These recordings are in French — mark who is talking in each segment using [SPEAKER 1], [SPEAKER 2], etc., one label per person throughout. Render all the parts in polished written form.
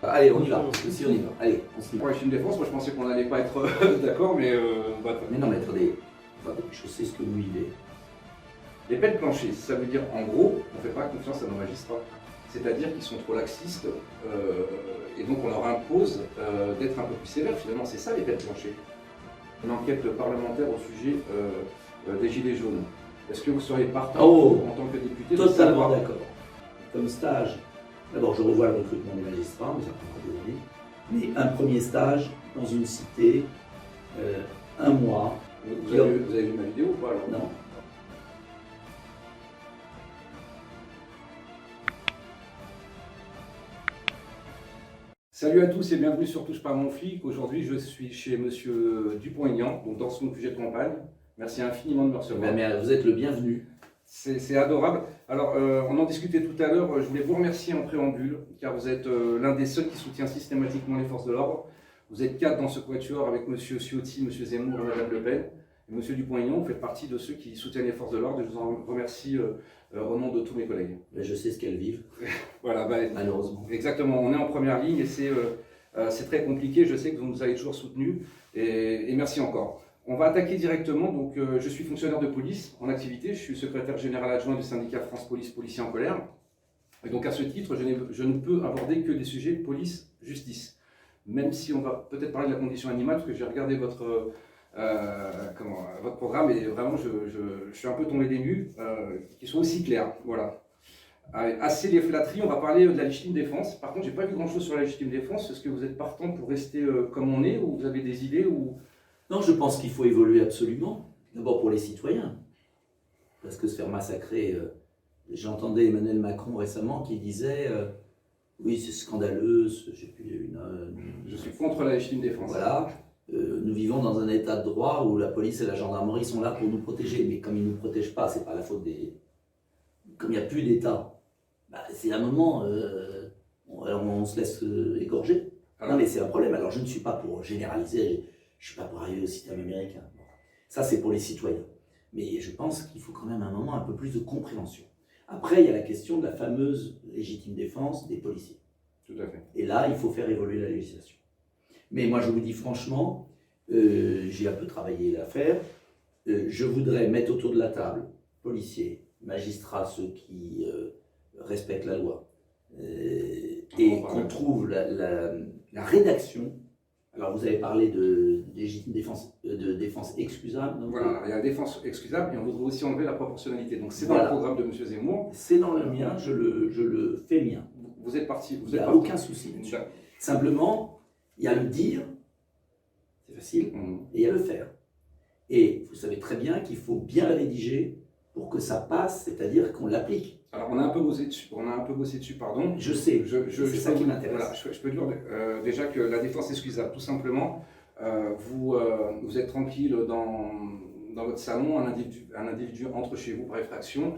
[SPEAKER 1] Allez, on y va. Si, on y va. Allez, on se y va.
[SPEAKER 2] Pour les films de défense, moi je pensais qu'on n'allait pas être d'accord, mais
[SPEAKER 1] Mais non, mais attendez, je sais ce que vous vivez.
[SPEAKER 2] les peines planchées, ça veut dire en gros, on ne fait pas confiance à nos magistrats. C'est-à-dire qu'ils sont trop laxistes et donc on leur impose d'être un peu plus sévères. Finalement, c'est ça les peines planchées. Une enquête parlementaire au sujet des Gilets jaunes. Est-ce que vous seriez partant en tant que député de
[SPEAKER 1] Totalement
[SPEAKER 2] savoir...
[SPEAKER 1] d'accord. Comme stage, d'abord je revois le recrutement des magistrats, mais ça prendra des années. Mais un premier stage dans une cité, un mois.
[SPEAKER 2] Vous avez vu ma vidéo ou pas alors?
[SPEAKER 1] Non.
[SPEAKER 2] Salut à tous et bienvenue sur Touche pas mon flic. Aujourd'hui, je suis chez Monsieur Dupont-Aignan, donc dans son QG de campagne. Merci infiniment de me recevoir.
[SPEAKER 1] Mais vous êtes le bienvenu.
[SPEAKER 2] C'est adorable. Alors, on en discutait tout à l'heure. Je voulais vous remercier en préambule, car vous êtes l'un des seuls qui soutient systématiquement les forces de l'ordre. Vous êtes 4 dans ce quatuor avec Monsieur Ciotti, Monsieur Zemmour et Madame Le Pen. Et Monsieur Dupont-Aignan, vous faites partie de ceux qui soutiennent les forces de l'ordre. Et je vous en remercie au nom de tous mes collègues.
[SPEAKER 1] Mais je sais ce qu'elles vivent.
[SPEAKER 2] Voilà,
[SPEAKER 1] malheureusement.
[SPEAKER 2] Exactement, on est en première ligne et c'est très compliqué. Je sais que vous nous avez toujours soutenus et merci encore. On va attaquer directement. Donc, je suis fonctionnaire de police en activité. Je suis secrétaire général adjoint du syndicat France Police Policiers en colère. Et donc, à ce titre, je ne peux aborder que des sujets police-justice. Même si on va peut-être parler de la condition animale, parce que j'ai regardé votre programme et vraiment, je suis un peu tombé des nues, qui sont aussi clairs. Voilà. Assez les flatteries, on va parler de la légitime défense. Par contre, j'ai pas vu grand-chose sur la légitime défense. Est-ce que vous êtes partant pour rester comme on est, ou vous avez des idées ou...
[SPEAKER 1] Non, je pense qu'il faut évoluer absolument. D'abord pour les citoyens. Parce que se faire massacrer, j'entendais Emmanuel Macron récemment qui disait oui, c'est scandaleux, j'ai plus
[SPEAKER 2] Je suis contre la légitime défense.
[SPEAKER 1] Voilà. Nous vivons dans un état de droit où la police et la gendarmerie sont là pour nous protéger. Mais comme ils ne nous protègent pas, c'est pas la faute des... Comme il n'y a plus d'État, bah, c'est un moment, on se laisse égorger.
[SPEAKER 2] Alors,
[SPEAKER 1] non mais c'est un problème. Alors je ne suis pas pour généraliser, je ne suis pas pour arriver au système américain. Bon, ça c'est pour les citoyens. Mais je pense qu'il faut quand même un moment un peu plus de compréhension. Après, il y a la question de la fameuse légitime défense des policiers.
[SPEAKER 2] tout à fait.
[SPEAKER 1] Et là, il faut faire évoluer la législation. Mais moi je vous dis franchement, j'ai un peu travaillé l'affaire, je voudrais mettre autour de la table policiers, magistrats, ceux qui respectent la loi, et qu'on trouve la rédaction. Alors vous avez parlé de légitime défense, de défense excusable. Donc
[SPEAKER 2] voilà, il y a la défense excusable et on voudrait aussi enlever la proportionnalité. Donc c'est dans
[SPEAKER 1] voilà.
[SPEAKER 2] le programme de M. Zemmour.
[SPEAKER 1] C'est dans le mien, je le fais mien.
[SPEAKER 2] Vous êtes parti.
[SPEAKER 1] Il n'y a aucun souci là-dessus. Simplement, il y a le dire, c'est facile, et il y a le faire. Et vous savez très bien qu'il faut bien le rédiger pour que ça passe, c'est-à-dire qu'on l'applique.
[SPEAKER 2] Alors on a un peu bossé dessus, pardon.
[SPEAKER 1] Je sais,
[SPEAKER 2] c'est
[SPEAKER 1] ça qui m'intéresse.
[SPEAKER 2] Voilà, je peux dire déjà que la défense excusable, tout simplement, vous êtes tranquille dans votre salon, un individu entre chez vous par effraction,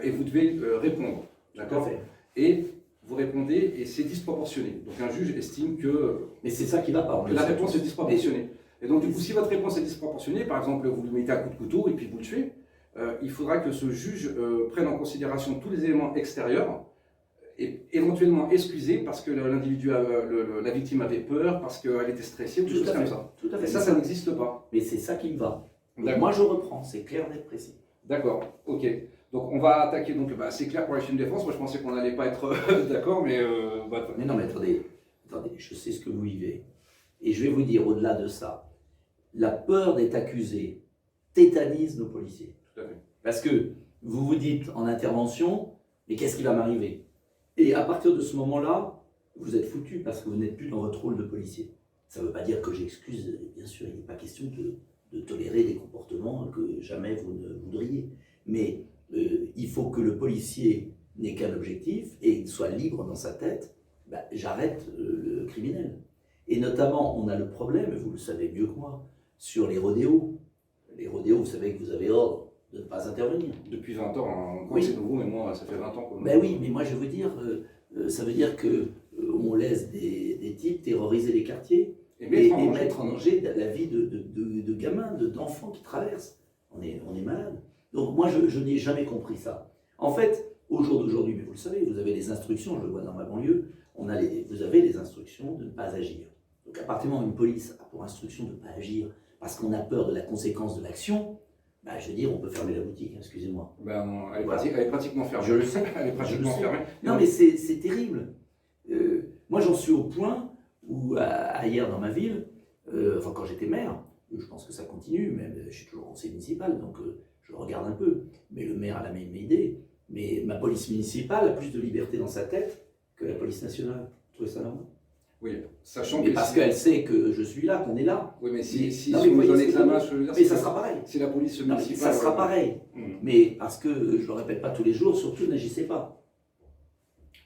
[SPEAKER 2] et vous devez répondre, d'accord? Et vous répondez et c'est disproportionné. Donc un juge estime que...
[SPEAKER 1] Mais c'est ça qui va pas.
[SPEAKER 2] La réponse est disproportionnée. Et donc du coup, si votre réponse est disproportionnée, par exemple, vous lui mettez un coup de couteau et puis vous le tuez, il faudra que ce juge prenne en considération tous les éléments extérieurs et éventuellement excuser parce que l'individu, la victime avait peur, parce qu'elle était stressée, ou des choses comme ça.
[SPEAKER 1] Tout à fait.
[SPEAKER 2] Et ça n'existe pas.
[SPEAKER 1] Mais c'est ça qui me va. Moi, je reprends, c'est clair, net, précis.
[SPEAKER 2] D'accord, ok. Donc on va attaquer, donc c'est clair pour les films de défense. Moi je pensais qu'on n'allait pas être d'accord, mais...
[SPEAKER 1] Mais non, mais attendez, je sais ce que vous vivez. Et je vais vous dire, au-delà de ça, la peur d'être accusé tétanise nos policiers.
[SPEAKER 2] Tout à fait.
[SPEAKER 1] Parce que vous vous dites en intervention, mais qu'est-ce qui va m'arriver? Et à partir de ce moment-là, vous êtes foutu parce que vous n'êtes plus dans votre rôle de policier. Ça ne veut pas dire que j'excuse, bien sûr, il n'est pas question de tolérer des comportements que jamais vous ne voudriez. Mais il faut que le policier n'ait qu'un objectif et soit libre dans sa tête, j'arrête le criminel. Et notamment, on a le problème, vous le savez mieux que moi, sur les rodéos. Les rodéos, vous savez que vous avez ordre de ne pas intervenir.
[SPEAKER 2] Depuis 20 ans, hein,
[SPEAKER 1] oui.
[SPEAKER 2] C'est nouveau, mais moi, ça fait 20 ans qu'on...
[SPEAKER 1] Ben oui, mais moi je veux dire, ça veut dire qu'on laisse des types terroriser les quartiers et mettre en danger la vie de gamins, d'enfants qui traversent. On est malade. Donc moi, je n'ai jamais compris ça. En fait, au jour d'aujourd'hui, mais vous le savez, vous avez les instructions, je le vois dans ma banlieue, vous avez les instructions de ne pas agir. Donc à partir du moment où une police a pour instruction de ne pas agir parce qu'on a peur de la conséquence de l'action, bah, je veux dire, on peut fermer la boutique, excusez-moi.
[SPEAKER 2] Elle est pratiquement fermée.
[SPEAKER 1] Je le sais.
[SPEAKER 2] Elle est pratiquement fermée.
[SPEAKER 1] Non, mais c'est terrible. Moi, j'en suis au point où, ailleurs dans ma ville, enfin quand j'étais maire, je pense que ça continue, même je suis toujours conseiller municipal, donc je regarde un peu, mais le maire a la même idée. Mais ma police municipale a plus de liberté dans sa tête que la police nationale. Vous trouvez ça normal?
[SPEAKER 2] Oui, sachant
[SPEAKER 1] mais
[SPEAKER 2] que
[SPEAKER 1] parce qu'elle sait que je suis là, qu'on est là.
[SPEAKER 2] Oui, mais si
[SPEAKER 1] non,
[SPEAKER 2] vous
[SPEAKER 1] voyez,
[SPEAKER 2] donnez la main, je veux dire,
[SPEAKER 1] mais ça sera pareil.
[SPEAKER 2] C'est la police
[SPEAKER 1] Non,
[SPEAKER 2] municipale.
[SPEAKER 1] ça sera pareil. Mais parce que, je le répète pas tous les jours, surtout n'agissez pas.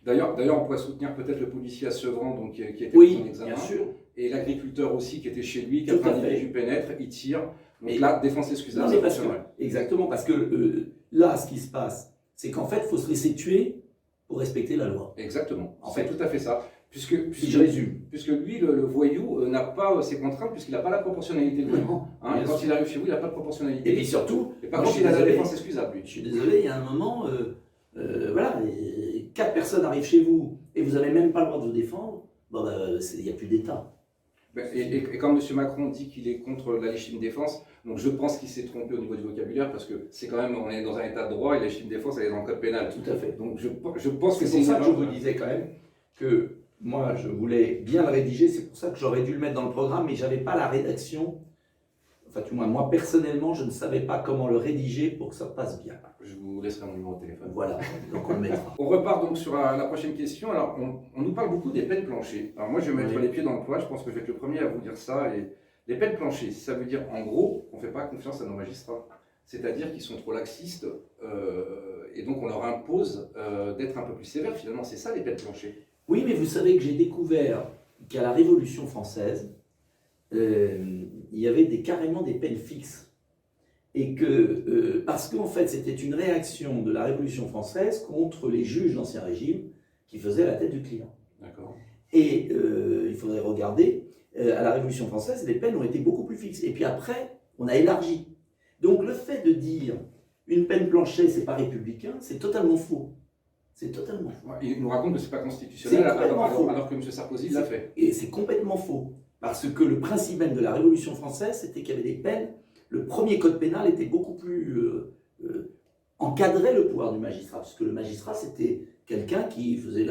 [SPEAKER 2] D'ailleurs, on pourrait soutenir peut-être le policier à Sevran, donc, qui était en examen.
[SPEAKER 1] Bien sûr.
[SPEAKER 2] Et l'agriculteur aussi qui était chez lui, 4 individus pénètrent, il tire. Donc mais là, défense excusable, ça fonctionnerait.
[SPEAKER 1] Exactement, parce que là, ce qui se passe, c'est qu'en fait, il faut se laisser tuer pour respecter la loi.
[SPEAKER 2] Exactement, c'est tout à fait ça. Puisque
[SPEAKER 1] je résume.
[SPEAKER 2] Puisque lui, le voyou, n'a pas ses contraintes, puisqu'il n'a pas la proportionnalité. Quand il arrive chez vous, il n'a pas de proportionnalité.
[SPEAKER 1] Et puis surtout,
[SPEAKER 2] et par contre, il a la défense excusable, lui.
[SPEAKER 1] Je suis désolé, il y a un moment, voilà, 4 personnes arrivent chez vous et vous n'avez même pas le droit de vous défendre, bon, il n'y a plus d'État.
[SPEAKER 2] Et quand M. Macron dit qu'il est contre la légitime défense, donc je pense qu'il s'est trompé au niveau du vocabulaire, parce que c'est quand même, on est dans un état de droit et la légitime défense, elle est dans le code pénal.
[SPEAKER 1] Tout à fait.
[SPEAKER 2] Donc je pense que
[SPEAKER 1] c'est pour ça que je vous disais quand même que moi, je voulais bien le rédiger, c'est pour ça que j'aurais dû le mettre dans le programme, mais je n'avais pas la rédaction. Enfin, du moins, moi, personnellement, je ne savais pas comment le rédiger pour que ça passe bien.
[SPEAKER 2] Je vous laisserai mon numéro de téléphone.
[SPEAKER 1] Voilà, donc on le mettra.
[SPEAKER 2] On repart donc sur la prochaine question. Alors, on nous parle beaucoup des peines planchées. Alors moi, je vais mettre les pieds dans le plat, je pense que je vais être le premier à vous dire ça. Et les peines planchées, ça veut dire, en gros, qu'on ne fait pas confiance à nos magistrats. C'est-à-dire qu'ils sont trop laxistes, et donc on leur impose d'être un peu plus sévères. Finalement, c'est ça les peines planchées.
[SPEAKER 1] Oui, mais vous savez que j'ai découvert qu'à la Révolution française, il y avait carrément des peines fixes. Et que, parce qu'en fait, c'était une réaction de la Révolution française contre les juges d'Ancien Régime qui faisaient la tête du client.
[SPEAKER 2] D'accord.
[SPEAKER 1] Et il faudrait regarder, à la Révolution française, les peines ont été beaucoup plus fixes. Et puis après, on a élargi. Donc le fait de dire une peine planchée, c'est pas républicain, c'est totalement faux. C'est totalement faux.
[SPEAKER 2] Il nous raconte que c'est pas constitutionnel, alors que M. Sarkozy l'a fait.
[SPEAKER 1] Et c'est complètement faux. Parce que le principe même de la Révolution française, c'était qu'il y avait des peines. Le premier code pénal était beaucoup plus encadrait le pouvoir du magistrat, parce que le magistrat, c'était quelqu'un qui faisait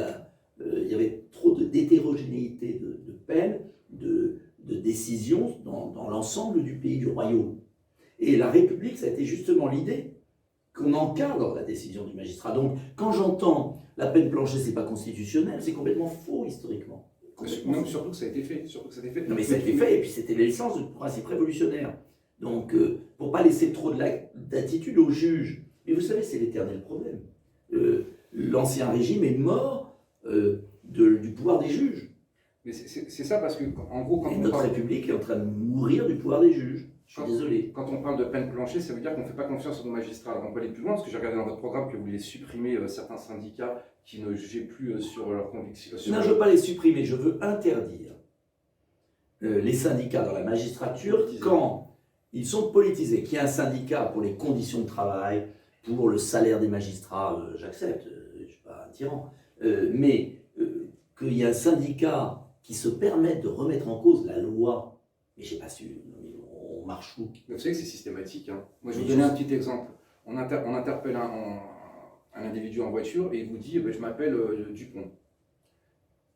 [SPEAKER 1] il y avait trop d'hétérogénéité de peines, de décisions dans l'ensemble du pays, du royaume. Et la République, ça a été justement l'idée qu'on encadre la décision du magistrat. Donc, quand j'entends la peine planchée, c'est pas constitutionnel, c'est complètement faux historiquement.
[SPEAKER 2] Non, surtout que ça a été fait.
[SPEAKER 1] Non, mais ça a été fait, et puis c'était l'essence du principe révolutionnaire. Donc, pour ne pas laisser trop d'attitude aux juges. Mais vous savez, c'est l'éternel problème. L'Ancien Régime est mort du pouvoir des juges.
[SPEAKER 2] Mais c'est ça parce que, en gros, quand
[SPEAKER 1] notre République est en train de mourir du pouvoir des juges. Je suis désolé.
[SPEAKER 2] Quand on parle de peine planchée, ça veut dire qu'on ne fait pas confiance aux magistrats. Alors on peut aller plus loin, parce que j'ai regardé dans votre programme que vous voulez supprimer certains syndicats qui ne jugeaient plus sur leurs convictions.
[SPEAKER 1] Non, je ne veux pas les supprimer, je veux interdire les syndicats dans la magistrature quand ils sont politisés. Qu'il y ait un syndicat pour les conditions de travail, pour le salaire des magistrats, j'accepte, je ne suis pas un tyran. Mais qu'il y ait un syndicat qui se permette de remettre en cause la loi, mais je n'ai pas su. On marche où?
[SPEAKER 2] Vous savez que c'est systématique. Hein. Moi, je vais vous donner un petit exemple. On interpelle un individu en voiture et il vous dit je m'appelle Dupont.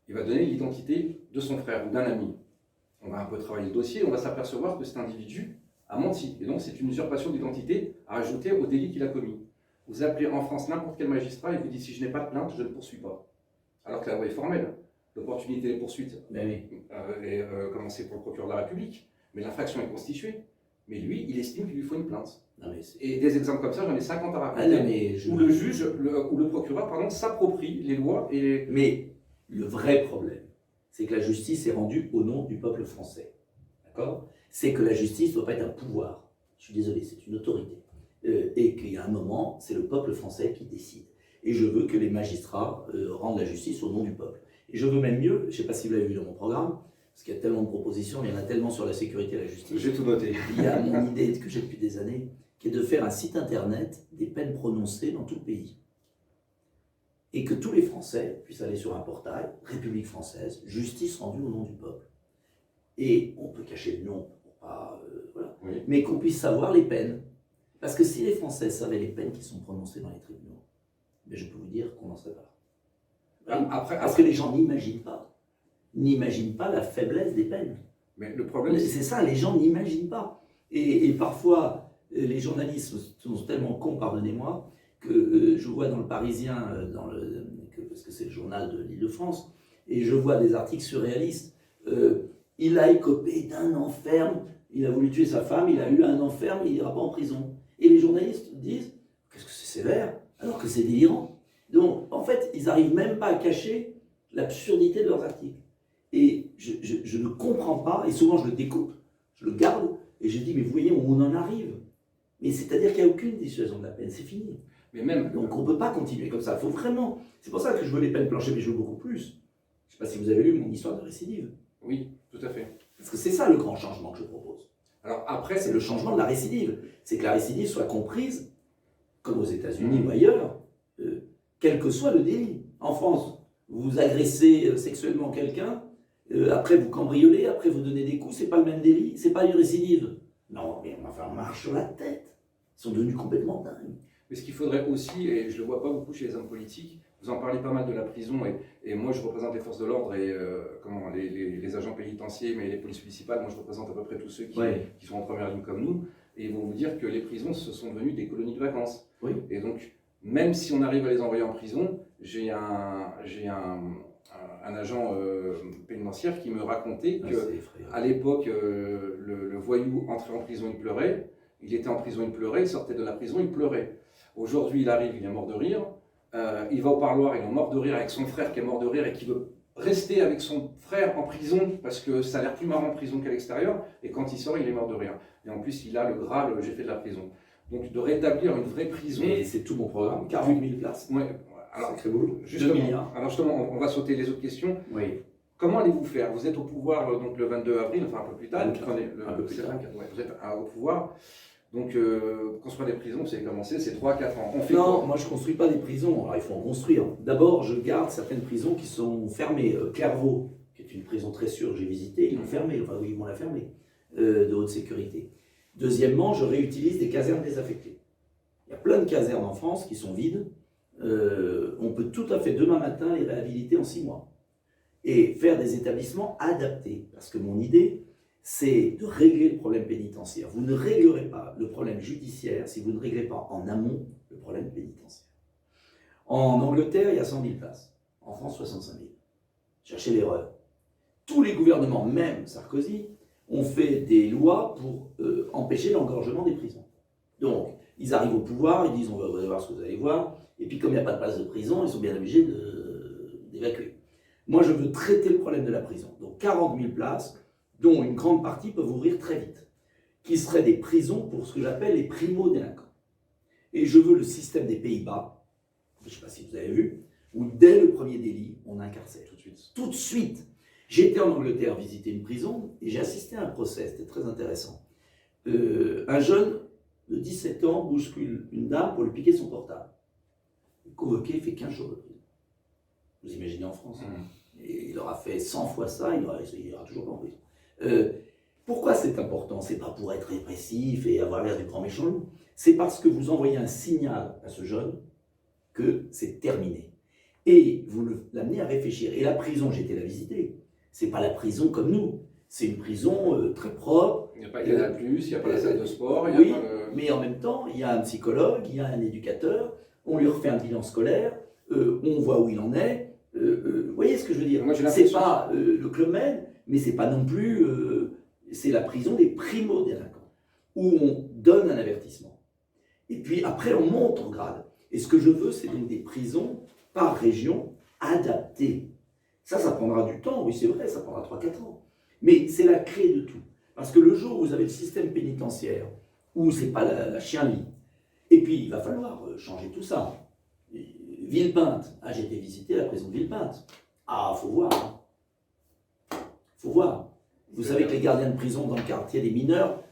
[SPEAKER 2] Il va donner l'identité de son frère ou d'un ami. On va un peu travailler le dossier et on va s'apercevoir que cet individu a menti. Et donc, c'est une usurpation d'identité à ajouter au délit qu'il a commis. Vous appelez en France n'importe quel magistrat et vous dites si je n'ai pas de plainte, je ne poursuis pas. Alors que la loi est formelle. L'opportunité des poursuites est commencée pour le procureur de la République. Mais l'infraction est constituée. Mais lui, il estime qu'il lui faut une plainte. Et des exemples comme ça, j'en ai 50 à raconter, où le juge, ou le procureur, pardon, s'approprie les lois et...
[SPEAKER 1] Mais le vrai problème, c'est que la justice est rendue au nom du peuple français. D'accord? C'est que la justice ne doit pas être un pouvoir. Je suis désolé, c'est une autorité. Et qu'il y a un moment, c'est le peuple français qui décide. Et je veux que les magistrats rendent la justice au nom du peuple. Et je veux même mieux, je ne sais pas si vous l'avez vu dans mon programme, parce qu'il y a tellement de propositions, il y en a tellement sur la sécurité et la justice.
[SPEAKER 2] J'ai tout noté.
[SPEAKER 1] Il y a mon idée que j'ai depuis des années, qui est de faire un site internet des peines prononcées dans tout le pays. et que tous les Français puissent aller sur un portail, République française, justice rendue au nom du peuple. Et on peut cacher le nom, pour pas, voilà.
[SPEAKER 2] Oui.
[SPEAKER 1] Mais qu'on puisse savoir les peines. Parce que si les Français savaient les peines qui sont prononcées dans les tribunaux, ben je peux vous dire qu'on n'en serait pas là. Parce que les gens n'imaginent pas la faiblesse des peines.
[SPEAKER 2] Mais le problème,
[SPEAKER 1] C'est ça, les gens n'imaginent pas. Et parfois, les journalistes sont tellement cons, pardonnez-moi, que je vois dans le Parisien, parce que c'est le journal de l'Île-de-France, et je vois des articles surréalistes. Il a écopé d'un enferme, il a voulu tuer sa femme, il a eu un enferme, il n'ira pas en prison. Et les journalistes disent, qu'est-ce que c'est sévère, alors que c'est délirant. Donc, en fait, ils n'arrivent même pas à cacher l'absurdité de leurs articles. Et je ne comprends pas, et souvent je le découpe, je le garde, et je dis, mais vous voyez, on en arrive. Mais c'est-à-dire qu'il n'y a aucune dissuasion de la peine, c'est fini.
[SPEAKER 2] mais même,
[SPEAKER 1] Donc on ne peut pas continuer comme ça, il faut vraiment... C'est pour ça que je veux les peines planchées, mais je veux beaucoup plus. Je ne sais pas si vous avez lu mon histoire de récidive.
[SPEAKER 2] oui, tout à fait.
[SPEAKER 1] Parce que c'est ça le grand changement que je propose.
[SPEAKER 2] Alors après,
[SPEAKER 1] C'est le changement de la récidive. C'est que la récidive soit comprise, comme aux États-Unis ou ailleurs, quel que soit le délit. En France, vous agressez sexuellement quelqu'un, après vous cambriolez, après vous donnez des coups, c'est pas le même délit, c'est pas une récidive. Non, mais enfin, on marche sur la tête. Ils sont devenus complètement dingues.
[SPEAKER 2] mais ce qu'il faudrait aussi, et je ne le vois pas beaucoup chez les hommes politiques, vous en parlez pas mal de la prison, et moi je représente les forces de l'ordre et les agents pénitentiaires, mais les polices municipales, moi je représente à peu près tous ceux qui sont en première ligne comme nous, et ils vont vous dire que les prisons se sont devenues des colonies de vacances.
[SPEAKER 1] Oui.
[SPEAKER 2] Et donc, même si on arrive à les envoyer en prison, j'ai un agent pénitentiaire qui me racontait qu'à l'époque, le voyou entrait en prison, il pleurait, il était en prison, il pleurait, il sortait de la prison, il pleurait. Aujourd'hui, il arrive, il est mort de rire, il va au parloir, il est mort de rire avec son frère qui est mort de rire et qui veut rester avec son frère en prison parce que ça a l'air plus marrant en prison qu'à l'extérieur, et quand il sort, il est mort de rire. Et en plus, il a le Graal, j'ai fait de la prison. Donc de rétablir une vraie prison.
[SPEAKER 1] Et c'est tout mon programme, 40 000 places.
[SPEAKER 2] Ouais, alors,
[SPEAKER 1] sacré boulot.
[SPEAKER 2] Alors justement, on va sauter les autres questions.
[SPEAKER 1] Oui.
[SPEAKER 2] Comment allez-vous faire? Vous êtes au pouvoir donc le 22 avril, enfin un peu plus tard.
[SPEAKER 1] 24, un peu plus tard.
[SPEAKER 2] Ouais, vous êtes au pouvoir. Donc construire des prisons, c'est commencé, c'est 3-4 ans. On fait
[SPEAKER 1] non,
[SPEAKER 2] quoi?
[SPEAKER 1] moi je ne construis pas des prisons, alors il faut en construire. D'abord, je garde certaines prisons qui sont fermées. Clairvaux, qui est une prison très sûre que j'ai visitée, ils l'ont fermée, enfin oui, ils vont la fermer, de haute sécurité. Deuxièmement, je réutilise des casernes désaffectées. Il y a plein de casernes en France qui sont vides. On peut tout à fait demain matin les réhabiliter en 6 mois. Et faire des établissements adaptés. Parce que mon idée, c'est de régler le problème pénitentiaire. Vous ne réglerez pas le problème judiciaire si vous ne réglez pas en amont le problème pénitentiaire. En Angleterre, il y a 100 000 places. En France, 65 000. Cherchez l'erreur. Tous les gouvernements, même Sarkozy, ont fait des lois pour empêcher l'engorgement des prisons. Donc, ils arrivent au pouvoir, ils disent on va voir ce que vous allez voir, et puis comme il n'y a pas de place de prison, ils sont bien obligés d'évacuer. Moi, je veux traiter le problème de la prison. Donc 40 000 places, dont une grande partie peuvent ouvrir très vite, qui seraient des prisons pour ce que j'appelle les primo-délinquants. Et je veux le système des Pays-Bas, je ne sais pas si vous avez vu, où dès le premier délit, on incarcère tout de suite. Tout de suite. J'étais en Angleterre visiter une prison et j'ai assisté à un procès, c'était très intéressant. Un jeune de 17 ans bouscule une dame pour lui piquer son portable. Convoqué, il fait 15 jours de prison. Vous imaginez en France. Et il aura fait 100 fois ça, il ira toujours pas en prison. Pourquoi c'est important? C'est pas pour être répressif et avoir l'air du grand méchant loup. C'est parce que vous envoyez un signal à ce jeune que c'est terminé. Et vous l'amenez à réfléchir. Et la prison, j'ai été la visiter. C'est pas la prison comme nous. C'est une prison très propre.
[SPEAKER 2] Il n'y a pas Canal+, il n'y a pas la salle de sport.
[SPEAKER 1] Oui, mais en même temps, il y a un psychologue, il y a un éducateur, on lui refait un bilan scolaire, on voit où il en est. Vous voyez ce que je veux dire? C'est pas le Club Med, mais c'est pas non plus... c'est la prison des primo-délinquants, où on donne un avertissement. Et puis après, on monte en grade. Et ce que je veux, c'est donc des prisons par région adaptées. Ça prendra du temps, oui c'est vrai, ça prendra 3-4 ans. Mais c'est la clé de tout. Parce que le jour où vous avez le système pénitentiaire, où c'est pas la chien-lit, et puis il va falloir changer tout ça. Villepinte, j'ai été visiter la prison de Villepinte. Faut voir. Faut voir. Vous savez que les gardiens de prison dans le quartier des mineurs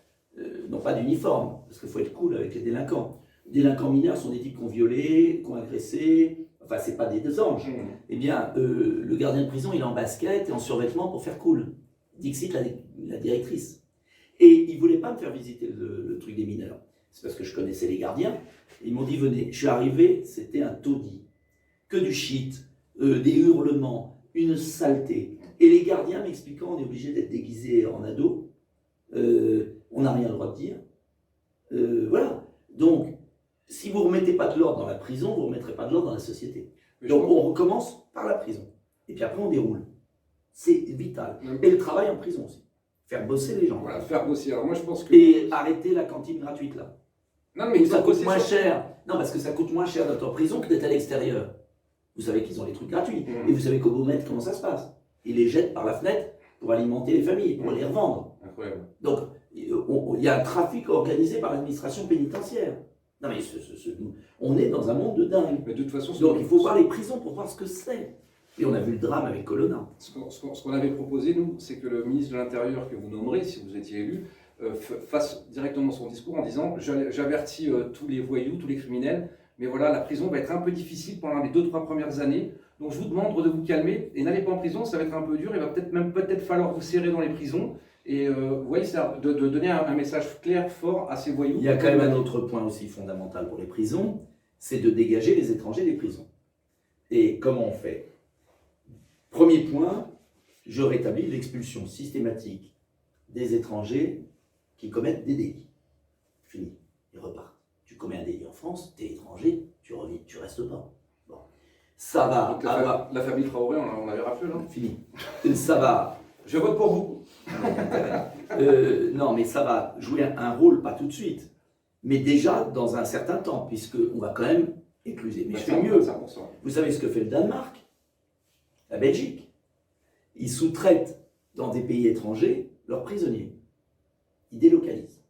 [SPEAKER 1] n'ont pas d'uniforme, parce qu'il faut être cool avec les délinquants. Les délinquants mineurs sont des types qui ont violé, qui ont agressé, enfin c'est pas des deux anges, eh bien le gardien de prison il est en basket et en survêtement pour faire cool. Dixit la directrice. Et ils voulaient pas me faire visiter le truc des mineurs. C'est parce que je connaissais les gardiens. Ils m'ont dit venez. Je suis arrivé, c'était un taudis. Que du shit, des hurlements, une saleté. Et les gardiens m'expliquant on est obligé d'être déguisé en ado. On n'a rien le droit de dire. Voilà. Donc, si vous ne remettez pas de l'ordre dans la prison, vous ne remettrez pas de l'ordre dans la société. Donc, on recommence par la prison. Et puis après, on déroule. C'est vital. Et le travail en prison aussi. Faire bosser les gens.
[SPEAKER 2] Voilà, faire bosser. Alors moi, je pense que...
[SPEAKER 1] Et arrêter la cantine gratuite, là.
[SPEAKER 2] Non, mais
[SPEAKER 1] ça coûte moins cher. Non, parce que ça coûte moins cher d'être en prison que d'être à l'extérieur. Vous savez qu'ils ont les trucs gratuits. Et vous savez qu'au Beaumet, comment ça se passe? Ils les jettent par la fenêtre pour alimenter les familles, pour les revendre.
[SPEAKER 2] Incroyable.
[SPEAKER 1] Donc, il y a un trafic organisé par l'administration pénitentiaire. Non, mais on est dans un monde de dingue.
[SPEAKER 2] Mais de toute façon,
[SPEAKER 1] donc, il faut voir les prisons pour voir ce que c'est. Et on a vu le drame avec Colonna.
[SPEAKER 2] Ce qu'on avait proposé, nous, c'est que le ministre de l'Intérieur, que vous nommerez, si vous étiez élu, fasse directement son discours en disant « J'avertis tous les voyous, tous les criminels, mais voilà, la prison va être un peu difficile pendant les 2-3 premières années. Donc je vous demande de vous calmer et n'allez pas en prison, ça va être un peu dur. Il va peut-être falloir vous serrer dans les prisons. » Et vous voyez, c'est de donner un message clair, fort à ces voyous.
[SPEAKER 1] Il y a quand même un autre point aussi fondamental pour les prisons, c'est de dégager les étrangers des prisons. Et comment on fait? Premier point, je rétablis l'expulsion systématique des étrangers qui commettent des délits. Fini, ils repartent. Tu commets un délit en France, tu es étranger, tu reviens, tu restes pas. Bon. Ça va
[SPEAKER 2] donc
[SPEAKER 1] avoir...
[SPEAKER 2] La famille Traoré, on avait rappelé là.
[SPEAKER 1] Fini. Ça va...
[SPEAKER 2] Je vote pour vous.
[SPEAKER 1] Non, mais ça va jouer un rôle, pas tout de suite, mais déjà dans un certain temps, puisqu'on va quand même écluser. Mais je fais mieux.
[SPEAKER 2] 5%.
[SPEAKER 1] Vous savez ce que fait le Danemark? La Belgique? Ils sous-traitent dans des pays étrangers leurs prisonniers. Ils délocalisent.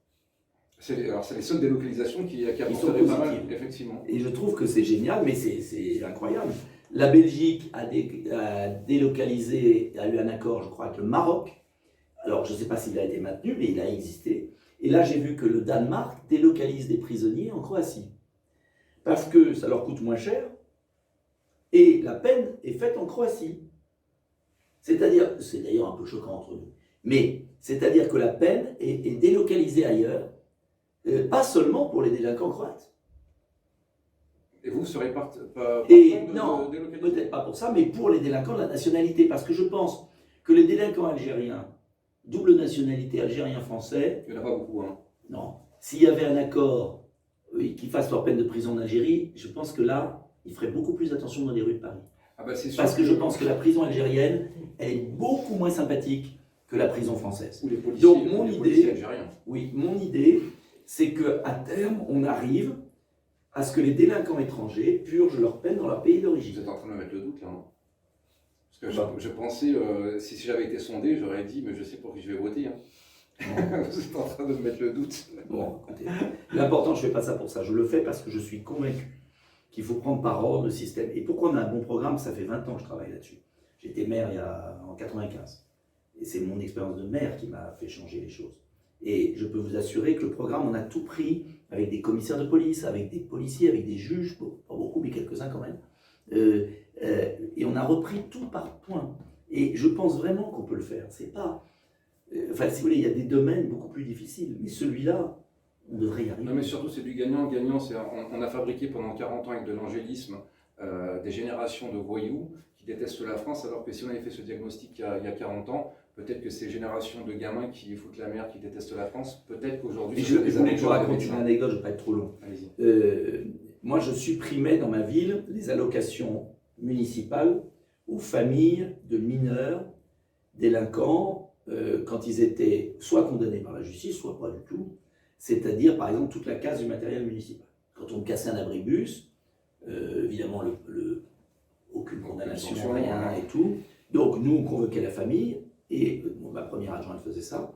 [SPEAKER 2] C'est les seules délocalisations qui
[SPEAKER 1] sont
[SPEAKER 2] apporteraient pas mal,
[SPEAKER 1] positives.
[SPEAKER 2] effectivement.
[SPEAKER 1] Et je trouve que c'est génial, mais c'est incroyable. La Belgique a délocalisé, a eu un accord, je crois, avec le Maroc. Alors, je ne sais pas s'il a été maintenu, mais il a existé. Et là, j'ai vu que le Danemark délocalise des prisonniers en Croatie. Parce que ça leur coûte moins cher, et la peine est faite en Croatie. C'est-à-dire, c'est d'ailleurs un peu choquant entre nous, mais c'est-à-dire que la peine est délocalisée ailleurs, pas seulement pour les délinquants croates.
[SPEAKER 2] Et vous serez pas
[SPEAKER 1] non, peut-être pas pour ça, mais pour les délinquants de la nationalité, parce que je pense que les délinquants algériens, double nationalité algérien-français...
[SPEAKER 2] Il n'y en a pas beaucoup, hein.
[SPEAKER 1] Non. S'il y avait un accord qui fasse leur peine de prison en Algérie, je pense que là, ils feraient beaucoup plus attention dans les rues de Paris.
[SPEAKER 2] Ah bah c'est sûr
[SPEAKER 1] parce que je pense que la prison algérienne, elle est beaucoup moins sympathique que la prison française.
[SPEAKER 2] Ou les policiers,
[SPEAKER 1] donc mon idée,
[SPEAKER 2] algériens.
[SPEAKER 1] Oui, mon idée, c'est qu'à terme, on arrive à ce que les délinquants étrangers purgent leur peine dans leur pays d'origine.
[SPEAKER 2] Vous êtes en train de me mettre le doute là, non? Parce que je pensais, si j'avais été sondé, j'aurais dit, mais je sais pour qui je vais voter. Hein. Vous êtes en train de me mettre le doute.
[SPEAKER 1] Bon, écoutez, l'important, je ne fais pas ça pour ça. Je le fais parce que je suis convaincu qu'il faut prendre par ordre le système. Et pourquoi on a un bon programme? Ça fait 20 ans que je travaille là-dessus. J'étais maire en 95. Et c'est mon expérience de maire qui m'a fait changer les choses. Et je peux vous assurer que le programme, on a tout pris avec des commissaires de police, avec des policiers, avec des juges, pas beaucoup, mais quelques-uns quand même. Et on a repris tout par point. Et je pense vraiment qu'on peut le faire. C'est pas... Enfin, si vous voulez, il y a des domaines beaucoup plus difficiles. Mais celui-là, on devrait y arriver.
[SPEAKER 2] Non, mais surtout, c'est du gagnant-gagnant. On a fabriqué pendant 40 ans avec de l'angélisme des générations de voyous qui détestent la France, alors que si on avait fait ce diagnostic il y a 40 ans, peut-être que ces générations de gamins qui foutent la merde, qui détestent la France, peut-être qu'aujourd'hui...
[SPEAKER 1] Je voulais que je raconte une anecdote, je ne vais pas être trop long. Moi, je supprimais dans ma ville les allocations municipales aux familles de mineurs délinquants quand ils étaient soit condamnés par la justice, soit pas du tout. C'est-à-dire, par exemple, toute la casse du matériel municipal. Quand on cassait un abribus, évidemment, aucune condamnation, rien et tout. Donc, nous, on convoquait la famille, et ma première adjointe faisait ça,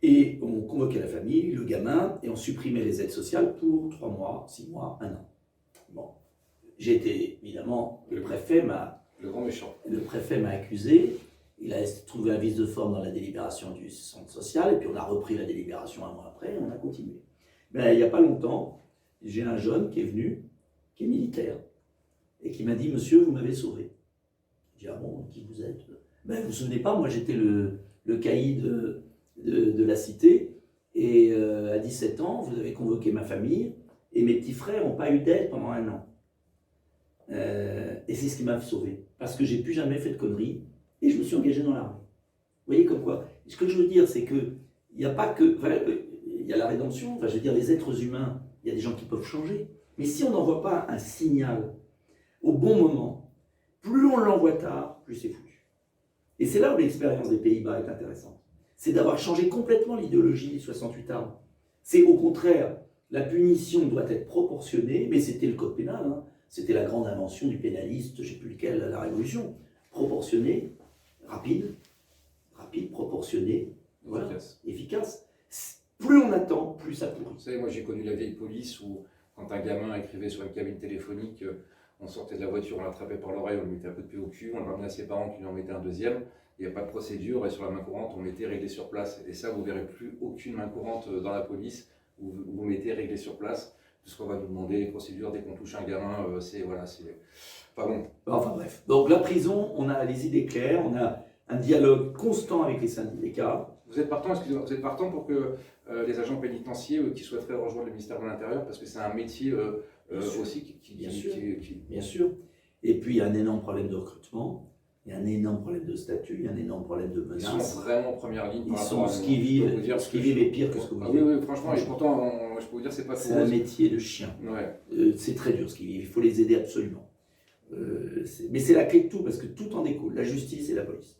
[SPEAKER 1] et on convoquait la famille, le gamin, et on supprimait les aides sociales pour 3 mois, 6 mois, 1 an. Bon. J'ai été, évidemment, le préfet m'a accusé. Il a trouvé un vice de forme dans la délibération du centre social, et puis on a repris la délibération 1 mois après, et on a continué. Mais il n'y a pas longtemps, j'ai un jeune qui est venu, qui est militaire. et qui m'a dit « Monsieur, vous m'avez sauvé ». J'ai dit « Ah bon, qui vous êtes ?» Ben, vous vous souvenez pas, moi j'étais le caïd de la cité, et à 17 ans, vous avez convoqué ma famille, et mes petits frères n'ont pas eu d'aide pendant 1 an. Et c'est ce qui m'a sauvé, parce que j'ai plus jamais fait de conneries, et je me suis engagé dans l'armée. Vous voyez comme quoi. Ce que je veux dire, c'est qu'il n'y a pas que... Enfin, il y a la rédemption, enfin, je veux dire, les êtres humains, il y a des gens qui peuvent changer. Mais si on n'envoie pas un signal au bon moment, plus on l'envoie tard, plus c'est foutu. Et c'est là où l'expérience des Pays-Bas est intéressante. C'est d'avoir changé complètement l'idéologie 68 armes. C'est au contraire, la punition doit être proportionnée, mais c'était le code pénal, hein. C'était la grande invention du pénaliste, je ne sais plus lequel, à la Révolution. Proportionnée, rapide, proportionnée, voilà, efficace. Plus on attend, plus ça pourrit.
[SPEAKER 2] Vous savez, moi j'ai connu la vieille police où, quand un gamin écrivait sur une cabine téléphonique, on sortait de la voiture, on l'attrapait par l'oreille, on lui mettait un coup de pied au cul, on le ramenait à ses parents qui lui en mettaient un deuxième. Il n'y a pas de procédure, et sur la main courante, on mettait réglé sur place. Et ça, vous ne verrez plus aucune main courante dans la police où vous mettez réglé sur place. Tout ce qu'on va nous demander, les procédures, dès qu'on touche un gamin, c'est voilà, c'est pas bon.
[SPEAKER 1] Enfin bref. Donc la prison, on a les idées claires, on a un dialogue constant avec les syndicats.
[SPEAKER 2] Vous êtes partant, excusez-moi, vous êtes partant pour que les agents pénitentiaires qui souhaiteraient rejoindre le ministère de l'Intérieur, parce que c'est un métier aussi
[SPEAKER 1] Bien sûr. Et puis il y a un énorme problème de recrutement, il y a un énorme problème de statut, il y a un énorme problème de menaces.
[SPEAKER 2] Ils sont vraiment en première ligne.
[SPEAKER 1] Ils sont ce qu'ils vivent est pire que ce que vous vivez.
[SPEAKER 2] Oui, franchement, et pourtant, je peux vous dire, c'est pas tout.
[SPEAKER 1] C'est un métier de chien.
[SPEAKER 2] Ouais.
[SPEAKER 1] C'est très dur ce qu'ils vivent, il faut les aider absolument. Mais c'est la clé de tout, parce que tout en découle, la justice et la police.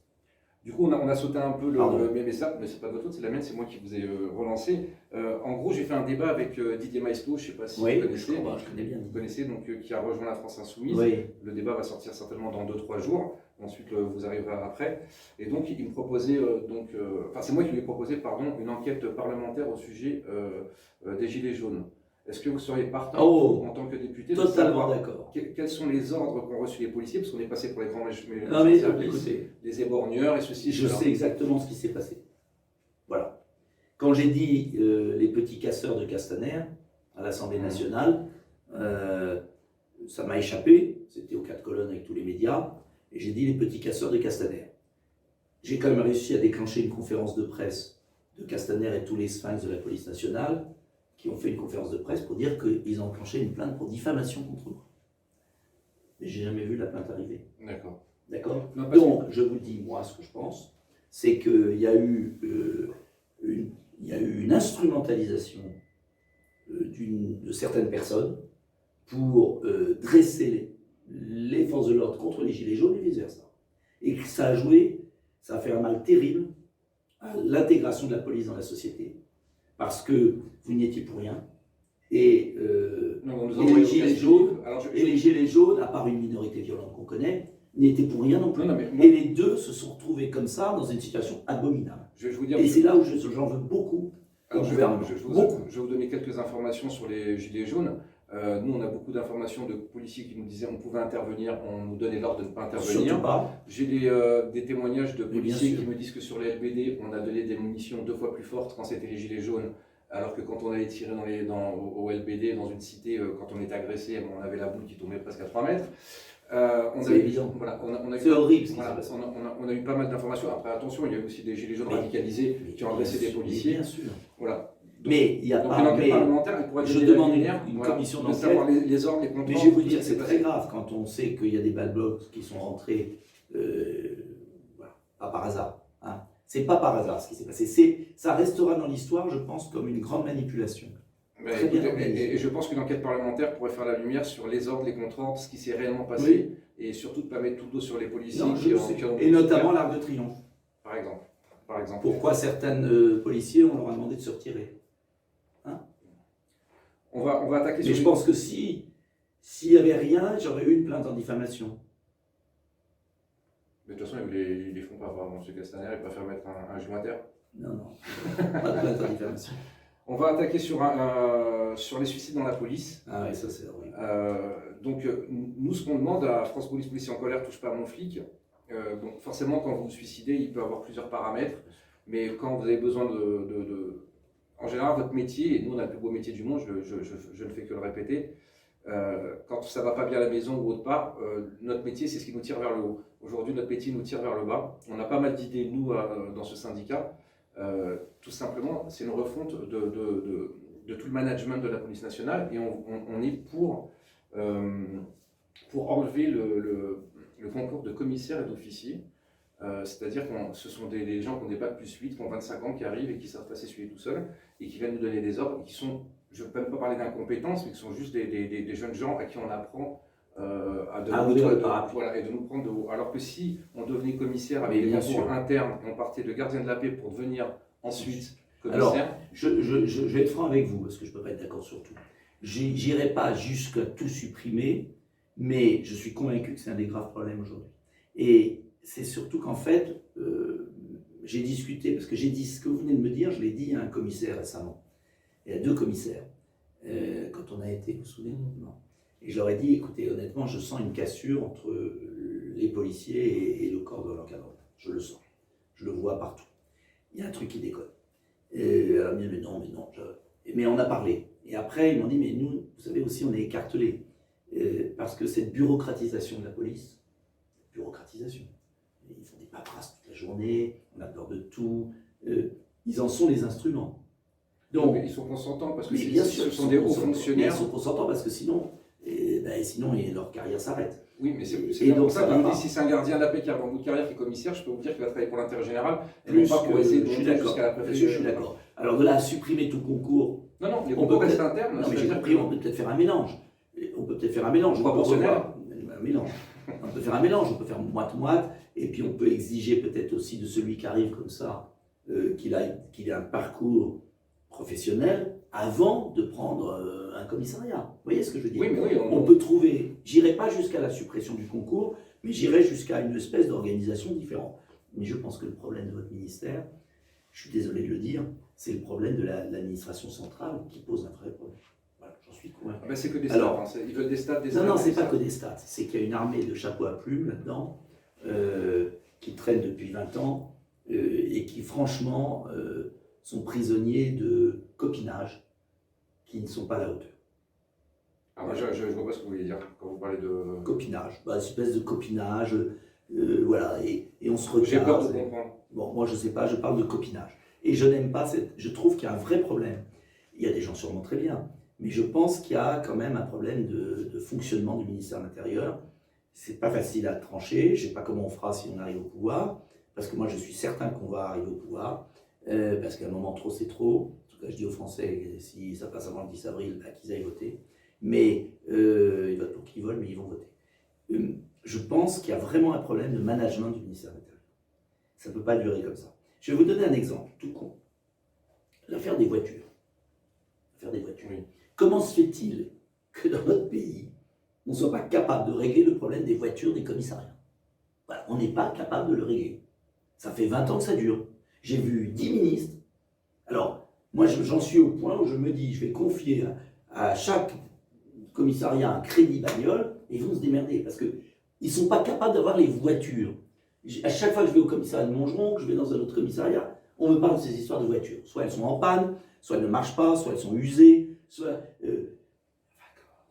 [SPEAKER 2] Du coup, on a sauté un peu mais ça, mais c'est pas de votre faute, c'est la mienne, c'est moi qui vous ai relancé. En gros, j'ai fait un débat avec Didier Maistre, je ne sais pas si vous connaissez.
[SPEAKER 1] Je connais bien.
[SPEAKER 2] Vous connaissez, donc, qui a rejoint la France Insoumise.
[SPEAKER 1] Oui.
[SPEAKER 2] Le débat va sortir certainement dans 2-3 jours. Ensuite, vous arriverez après. Et donc, il me proposait, c'est moi qui lui ai proposé, une enquête parlementaire au sujet des Gilets jaunes. Est-ce que vous seriez partant en tant que député?
[SPEAKER 1] Totalement d'accord.
[SPEAKER 2] Quels sont les ordres qu'ont reçus les policiers? Parce qu'on est passé pour les grands
[SPEAKER 1] services,
[SPEAKER 2] les éborgneurs et ceci.
[SPEAKER 1] Je sais exactement ce qui s'est passé. Voilà. Quand j'ai dit les petits casseurs de Castaner à l'Assemblée nationale, ça m'a échappé. C'était aux 4 colonnes avec tous les médias. Et j'ai dit les petits casseurs de Castaner. J'ai quand même réussi à déclencher une conférence de presse de Castaner et tous les sphinx de la police nationale, qui ont fait une conférence de presse pour dire qu'ils ont enclenché une plainte pour diffamation contre moi. Mais j'ai jamais vu la plainte arriver.
[SPEAKER 2] D'accord.
[SPEAKER 1] D'accord. Donc, je vous dis, moi, ce que je pense, c'est qu'il y a eu une instrumentalisation de certaines personnes pour dresser les forces de l'ordre contre les gilets jaunes et vice-versa. Et que ça a fait un mal terrible à l'intégration de la police dans la société. Parce que vous n'y étiez pour rien. Et les gilets jaunes, à part une minorité violente qu'on connaît, n'y étaient pour rien non plus. Et les deux se sont retrouvés comme ça dans une situation abominable. Et c'est là où j'en veux beaucoup au gouvernement.
[SPEAKER 2] Je vais vous donner quelques informations sur les gilets jaunes. Nous, on a beaucoup d'informations de policiers qui nous disaient qu'on pouvait intervenir, on nous donnait l'ordre de ne pas intervenir.
[SPEAKER 1] Surtout pas.
[SPEAKER 2] J'ai des témoignages de policiers qui me disent que sur les LBD, on a donné des munitions 2 fois plus fortes quand c'était les gilets jaunes, alors que quand on allait tirer au LBD, dans une cité, quand on était agressé, on avait la boule qui tombait presque à 3 mètres.
[SPEAKER 1] C'est évident.
[SPEAKER 2] Voilà,
[SPEAKER 1] c'est horrible ce qui
[SPEAKER 2] s'est passé. On a eu pas mal d'informations. Après, attention, il y a eu aussi des gilets jaunes radicalisés qui ont agressé des policiers.
[SPEAKER 1] Bien sûr.
[SPEAKER 2] Voilà.
[SPEAKER 1] Mais il n'y a pas.
[SPEAKER 2] Une enquête parlementaire, elle pourrait
[SPEAKER 1] je demande une commission d'enquête.
[SPEAKER 2] Savoir les ordres, les contrôles.
[SPEAKER 1] Mais je vais vous dire, c'est très grave quand on sait qu'il y a des bad blocs qui sont rentrés, pas par hasard. Hein. C'est pas par hasard ce qui s'est passé. Ça restera dans l'histoire, je pense, comme une grande manipulation.
[SPEAKER 2] Et je pense qu'une enquête parlementaire pourrait faire la lumière sur les ordres, les contre-ordres, ce qui s'est réellement passé, et surtout de ne pas mettre tout le dos sur les policiers.
[SPEAKER 1] Et notamment l'Arc de Triomphe.
[SPEAKER 2] Par exemple.
[SPEAKER 1] Pourquoi certains policiers, on leur a demandé de se retirer. Hein?
[SPEAKER 2] On va attaquer
[SPEAKER 1] Mais je pense que s'il n'y avait rien, j'aurais eu une plainte en diffamation.
[SPEAKER 2] Mais de toute façon, ils ne les font pas, M. Castaner, ils préfèrent mettre un jointeur.
[SPEAKER 1] Non, pas de plainte en diffamation.
[SPEAKER 2] On va attaquer sur les suicides dans la police.
[SPEAKER 1] Ah oui, ça c'est horrible.
[SPEAKER 2] Donc, nous, ce qu'on demande à France Police Policiers en colère, touche pas à mon flic. Donc, forcément, quand vous vous suicidez, il peut y avoir plusieurs paramètres. Mais quand vous avez besoin en général, votre métier, et nous, on a le plus beau métier du monde, je ne fais que le répéter, quand ça ne va pas bien à la maison ou autre part, notre métier, c'est ce qui nous tire vers le haut. Aujourd'hui, notre métier nous tire vers le bas. On a pas mal d'idées, nous, dans ce syndicat. Tout simplement, c'est une refonte de tout le management de la police nationale et on est pour enlever le concours de commissaire et d'officier. C'est-à-dire que ce sont des gens qui ont des bacs plus 8, qui ont 25 ans, qui arrivent et qui savent pas s'essuyer tout seuls et qui viennent nous donner des ordres, et qui sont, je ne peux même pas parler d'incompétence, mais qui sont juste des jeunes gens à qui on apprend voilà, et de nous prendre de haut. Alors que si on devenait commissaire avec des concours internes et on partait de gardien de la paix pour devenir ensuite commissaire...
[SPEAKER 1] Alors, je vais être franc avec vous, parce que je ne peux pas être d'accord sur tout. J'irai pas jusqu'à tout supprimer, mais je suis convaincu que c'est un des graves problèmes aujourd'hui. Et c'est surtout qu'en fait, j'ai discuté, parce que j'ai dit ce que vous venez de me dire, je l'ai dit à un commissaire récemment, et à 2 commissaires, quand on a été, vous vous souvenez? Non. Et je leur ai dit, écoutez, honnêtement, je sens une cassure entre les policiers et le corps de l'encadrement. Je le sens, je le vois partout. Il y a un truc qui déconne. Et alors, ils m'ont dit, mais non. Mais on a parlé. Et après, ils m'ont dit, mais nous, vous savez aussi, on est écartelés. Parce que cette bureaucratisation de la police, ils font des paperasses toute la journée, on a peur de tout, ils en sont les instruments.
[SPEAKER 2] Donc, ils sont consentants parce que
[SPEAKER 1] bien sûr,
[SPEAKER 2] ce sont des hauts fonctionnaires.
[SPEAKER 1] Ils sont consentants parce que sinon leur carrière s'arrête.
[SPEAKER 2] Oui, mais c'est bien pour ça que vous dites, si c'est un gardien de la paix qui a un bout de carrière qui est commissaire, je peux vous dire qu'il va travailler pour l'intérêt général et non pas pour essayer de monter jusqu'à la préfecture.
[SPEAKER 1] Je suis d'accord. Alors de là à supprimer tout concours...
[SPEAKER 2] Non, les concours restent internes.
[SPEAKER 1] Non, mais j'ai compris, on peut peut-être faire un mélange. On peut peut-être faire un mélange.
[SPEAKER 2] Proportionnel.
[SPEAKER 1] Un mélange. On peut faire un mélange, on peut faire moite-moite, et puis on peut exiger peut-être aussi de celui qui arrive comme ça, qu'il ait un parcours professionnel avant de prendre un commissariat. Vous voyez ce que je veux dire?
[SPEAKER 2] Oui, mais oui,
[SPEAKER 1] on peut trouver, j'irai pas jusqu'à la suppression du concours, mais j'irai jusqu'à une espèce d'organisation différente. Mais je pense que le problème de votre ministère, je suis désolé de le dire, c'est le problème de l'administration centrale qui pose un vrai problème. Voilà, j'en suis convaincu.
[SPEAKER 2] Ah ben c'est que des stats, ils veulent des stats, des stats.
[SPEAKER 1] Non, c'est pas que des stats, c'est qu'il y a une armée de chapeaux à plumes là-dedans, qui traîne depuis 20 ans, et qui franchement sont prisonniers de copinage, qui ne sont pas à la hauteur.
[SPEAKER 2] Ah, moi, je vois pas ce que vous voulez dire quand vous parlez de...
[SPEAKER 1] Copinage, une espèce de copinage, voilà, et on se regarde.
[SPEAKER 2] J'ai peur de comprendre.
[SPEAKER 1] Bon, moi je sais pas, je parle de copinage. Et je n'aime pas je trouve qu'il y a un vrai problème. Il y a des gens sûrement très bien, mais je pense qu'il y a quand même un problème de fonctionnement du ministère de l'Intérieur. C'est pas facile à trancher, je sais pas comment on fera si on arrive au pouvoir, parce que moi je suis certain qu'on va arriver au pouvoir, parce qu'à un moment trop c'est trop. En tout cas je dis aux Français, si ça passe avant le 10 avril, bah, qu'ils aillent voter. Mais ils votent pour qui ils veulent, mais ils vont voter. Je pense qu'il y a vraiment un problème de management du ministère de l'Intérieur. Ça ne peut pas durer comme ça. Je vais vous donner un exemple, tout con. L'affaire des voitures. Oui. Comment se fait-il que dans notre pays, on ne soit pas capable de régler le problème des voitures des commissariats? Voilà, on n'est pas capable de le régler. Ça fait 20 ans que ça dure. J'ai vu 10 ministres. Alors, moi, j'en suis au point où je me dis, je vais confier à chaque commissariat un crédit bagnole et ils vont se démerder parce qu'ils ne sont pas capables d'avoir les voitures. À chaque fois que je vais au commissariat de Montgeron, que je vais dans un autre commissariat, on me parle de ces histoires de voitures. Soit elles sont en panne, soit elles ne marchent pas, soit elles sont usées, soit...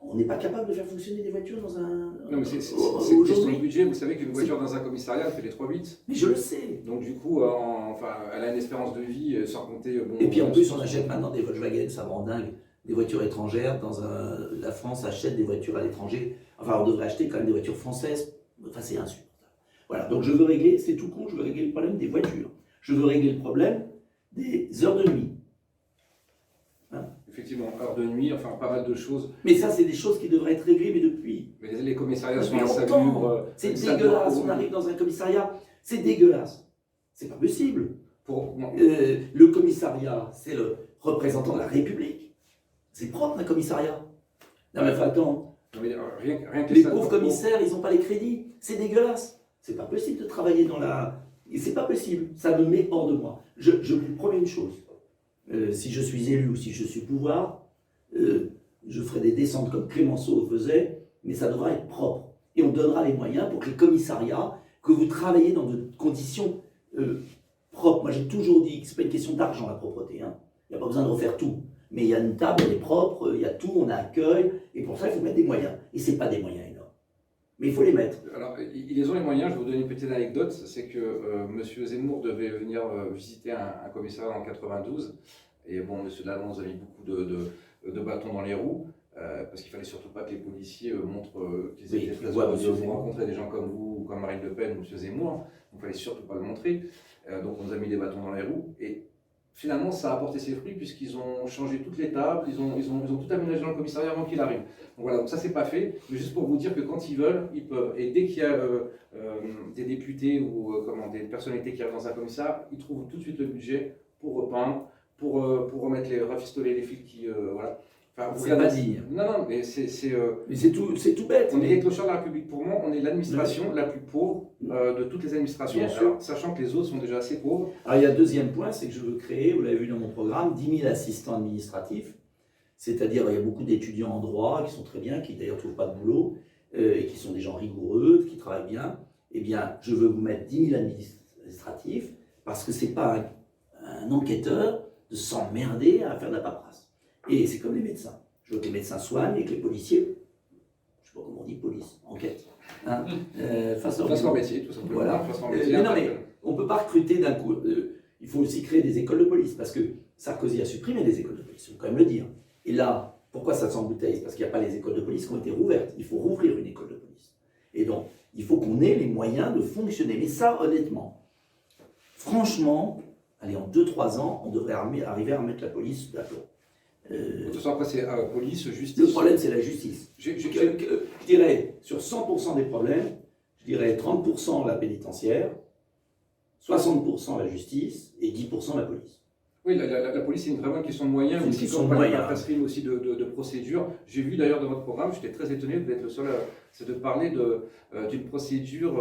[SPEAKER 1] on n'est pas capable de faire fonctionner des voitures dans un...
[SPEAKER 2] Non, mais c'est une question de budget. Vous savez qu'une voiture dans un commissariat, elle fait les 3-8.
[SPEAKER 1] Mais je le sais.
[SPEAKER 2] Donc du coup, elle a une espérance de vie sans compter... Bon,
[SPEAKER 1] et puis en plus, on achète maintenant des Volkswagen, ça me rend dingue. Des voitures étrangères, la France achète des voitures à l'étranger. Enfin, on devrait acheter quand même des voitures françaises. Enfin, c'est insupportable. Voilà, donc je veux régler, c'est tout con, je veux régler le problème des voitures. Je veux régler le problème des heures de nuit.
[SPEAKER 2] Hein? Effectivement, heures de nuit, enfin pas mal de choses.
[SPEAKER 1] Mais ça, c'est des choses qui devraient être réglées, mais depuis.
[SPEAKER 2] Mais les commissariats sont
[SPEAKER 1] insalubres. C'est dégueulasse, on arrive dans un commissariat, c'est dégueulasse. C'est pas possible. Le commissariat, c'est le représentant de la République. C'est propre un commissariat. Non mais attends.
[SPEAKER 2] Rien que
[SPEAKER 1] les pauvres commissaires, ils n'ont pas les crédits. C'est dégueulasse. C'est pas possible de travailler dans la... C'est pas possible. Ça me met hors de moi. Je vous promets une chose. Si je suis élu ou si je suis pouvoir, je ferai des descentes comme Clémenceau faisait, mais ça devra être propre. Et on donnera les moyens pour que les commissariats, que vous travaillez dans de conditions propres. Moi j'ai toujours dit que ce n'est pas une question d'argent la propreté. Hein. Il n'y a pas besoin de refaire tout. mais il y a une table, elle est propre, il y a tout, on a accueil, et pour ça, il faut mettre des moyens. Et ce n'est pas des moyens énormes. Mais il faut les mettre.
[SPEAKER 2] Alors, ils ont les moyens. Je vais vous donner une petite anecdote. C'est que M. Zemmour devait venir visiter un commissariat en 92. Et bon, M. Lalonde a mis beaucoup de bâtons dans les roues. Parce qu'il fallait surtout pas que les policiers montrent qu'ils étaient très heureux de rencontrer des gens comme vous, ou comme Marine Le Pen ou M. Zemmour. Donc, il fallait surtout pas le montrer. Donc, on nous a mis des bâtons dans les roues. Et finalement, ça a apporté ses fruits puisqu'ils ont changé toutes les tables, ils ont tout aménagé dans le commissariat avant qu'il arrive. Donc voilà, donc ça c'est pas fait, mais juste pour vous dire que quand ils veulent, ils peuvent. Et dès qu'il y a des députés ou des personnalités qui arrivent dans un commissariat, ils trouvent tout de suite le budget pour repeindre, pour remettre rafistoler les fils qui voilà.
[SPEAKER 1] Enfin, c'est pas digne.
[SPEAKER 2] Non, mais c'est.
[SPEAKER 1] Mais c'est tout bête.
[SPEAKER 2] On est les clochards de la République. Pour moi, on est l'administration la plus pauvre de toutes les administrations.
[SPEAKER 1] Bien sûr.
[SPEAKER 2] Sachant que les autres sont déjà assez pauvres.
[SPEAKER 1] Alors il y a un deuxième point, c'est que je veux créer, vous l'avez vu dans mon programme, 10 000 assistants administratifs. C'est-à-dire, il y a beaucoup d'étudiants en droit qui sont très bien, qui d'ailleurs ne trouvent pas de boulot, et qui sont des gens rigoureux, qui travaillent bien. Eh bien, je veux vous mettre 10 000 administratifs, parce que ce n'est pas un enquêteur de s'emmerder à faire de la paperasse. Et c'est comme les médecins. Je veux que les médecins soignent et que les policiers, je ne sais pas comment on dit, police, enquête, hein, fassent
[SPEAKER 2] leur métier, tout simplement.
[SPEAKER 1] Voilà. Mais non, mais on ne peut pas recruter d'un coup. Il faut aussi créer des écoles de police, parce que Sarkozy a supprimé des écoles de police, il faut quand même le dire. Et là, pourquoi ça s'embouteille? Parce qu'il n'y a pas les écoles de police qui ont été rouvertes. Il faut rouvrir une école de police. Et donc, il faut qu'on ait les moyens de fonctionner. Mais ça, honnêtement, franchement, allez, en 2-3 ans, on devrait arriver à remettre la police sous l'aplomb.
[SPEAKER 2] De toute façon, après, c'est police, justice.
[SPEAKER 1] Le problème, c'est la justice. Je dirais, sur 100% des problèmes, je dirais 30% la pénitentiaire, 60% la justice et 10% la police.
[SPEAKER 2] Oui, la police, c'est une vraiment question de moyens, aussi aussi de procédures. J'ai vu d'ailleurs dans votre programme, j'étais très étonné, vous êtes le seul, c'est de parler d'une procédure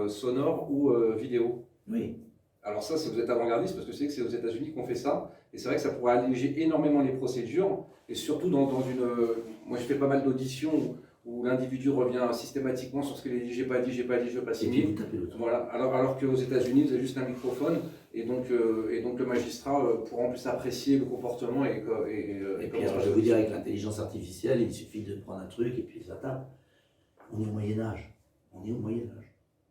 [SPEAKER 2] sonore ou vidéo.
[SPEAKER 1] Oui.
[SPEAKER 2] Alors ça, vous êtes avant-gardiste parce que c'est que c'est aux États-Unis qu'on fait ça, et c'est vrai que ça pourrait alléger énormément les procédures, et surtout dans une... moi, je fais pas mal d'auditions où l'individu revient systématiquement sur ce que j'ai pas dit, je veux pas signer. Voilà. Alors qu'aux États-Unis, vous avez juste un microphone, et donc le magistrat pourra en plus apprécier le comportement et
[SPEAKER 1] puis alors, je vais vous dire, avec l'intelligence artificielle, il suffit de prendre un truc et puis ça tape. On est au Moyen-Âge.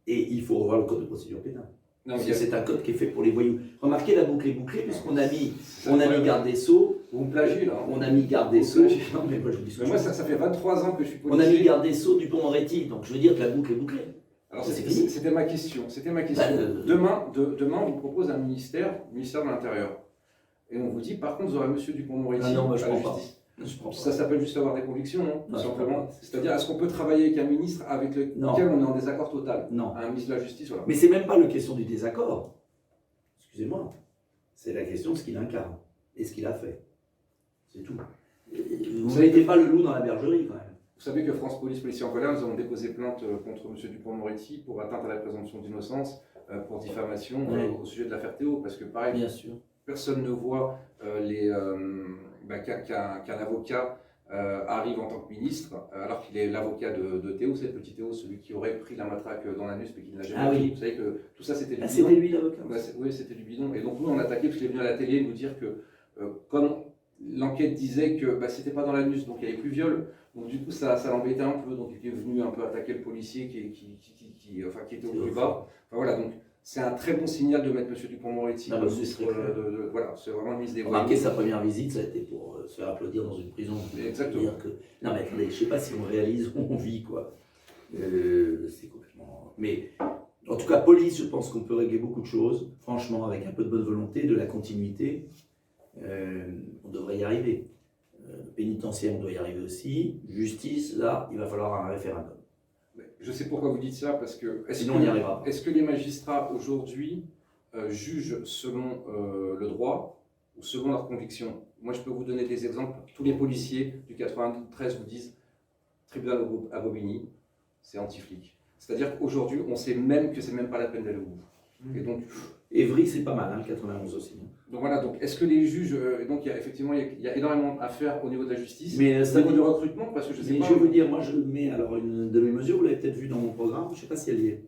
[SPEAKER 1] Et il faut revoir le code de procédure pénale. Parce que c'est un code qui est fait pour les voyous. Remarquez, la boucle est bouclée, puisqu'on a mis garde des Sceaux.
[SPEAKER 2] Vous me plagiez là.
[SPEAKER 1] On a mis garde des Sceaux. Non, mais moi je vous dis
[SPEAKER 2] moi, ça fait 23 ans que je suis policier.
[SPEAKER 1] On a mis garde des Sceaux Dupond-Moretti. Donc je veux dire que la boucle est bouclée.
[SPEAKER 2] Alors c'était ma question. Demain, on vous propose un ministère de l'Intérieur. Et on vous dit, par contre, vous aurez M. Dupond-Moretti
[SPEAKER 1] à la
[SPEAKER 2] justice. Ça s'appelle juste avoir des convictions, non? Tout simplement. C'est-à-dire, est-ce qu'on peut travailler avec un ministre avec lequel on est en désaccord total?
[SPEAKER 1] Non.
[SPEAKER 2] Un ministre de la Justice, voilà.
[SPEAKER 1] Mais c'est même pas la question du désaccord. Excusez-moi. C'est la question de ce qu'il incarne et ce qu'il a fait. C'est tout. Vous ne mettez pas le loup dans la bergerie, quand même.
[SPEAKER 2] Vous savez que France Police, Policiers en colère, nous avons déposé plainte contre M. Dupond-Moretti pour atteinte à la présomption d'innocence, pour diffamation au sujet de l'affaire Théo. Parce que pareil,
[SPEAKER 1] bien sûr,
[SPEAKER 2] personne ne voit qu'un avocat arrive en tant que ministre, alors qu'il est l'avocat de Théo, c'est le petit Théo, celui qui aurait pris la matraque dans l'anus mais qui ne l'a jamais pris.
[SPEAKER 1] Oui.
[SPEAKER 2] Vous savez que tout ça c'était du bidon.
[SPEAKER 1] C'était lui l'avocat.
[SPEAKER 2] Oui, c'était du bidon. Et donc nous on attaquait parce qu'il est venu à la télé nous dire que comme l'enquête disait que c'était pas dans l'anus, donc il n'y avait plus viol, donc du coup ça l'embêtait un peu, donc il est venu un peu attaquer le policier qui était au plus bas. Enfin voilà, donc c'est un très bon signal de mettre M. Dupond-Moretti
[SPEAKER 1] comme ministre.
[SPEAKER 2] Voilà, c'est vraiment le ministre des
[SPEAKER 1] Remarquez, sa première visite, ça a été pour se faire applaudir dans une prison.
[SPEAKER 2] Exactement.
[SPEAKER 1] Non mais attendez, je ne sais pas si on réalise où on vit, quoi. C'est complètement... Mais en tout cas, police, je pense qu'on peut régler beaucoup de choses. Franchement, avec un peu de bonne volonté, de la continuité, on devrait y arriver. Pénitentiaire, on doit y arriver aussi. Justice, là, il va falloir un référendum.
[SPEAKER 2] Je sais pourquoi vous dites ça, parce que...
[SPEAKER 1] Sinon, on n'y arrivera pas.
[SPEAKER 2] Est-ce que les magistrats, aujourd'hui, jugent selon le droit ou selon leurs convictions? Moi, je peux vous donner des exemples. Tous les policiers du 93 vous disent « tribunal à Bobigny, c'est anti-flic ». C'est-à-dire qu'aujourd'hui, on sait même que c'est même pas la peine d'aller au bout. Et donc...
[SPEAKER 1] Évry, c'est pas mal, hein, 91 aussi.
[SPEAKER 2] Donc voilà, donc est-ce que les juges, donc effectivement il y a énormément à faire au niveau de la justice,
[SPEAKER 1] mais
[SPEAKER 2] au niveau du recrutement, parce que je sais pas.
[SPEAKER 1] Je vais vous dire, moi je mets alors une de mes mesures, vous l'avez peut-être vu dans mon programme, je ne sais pas si elle y est,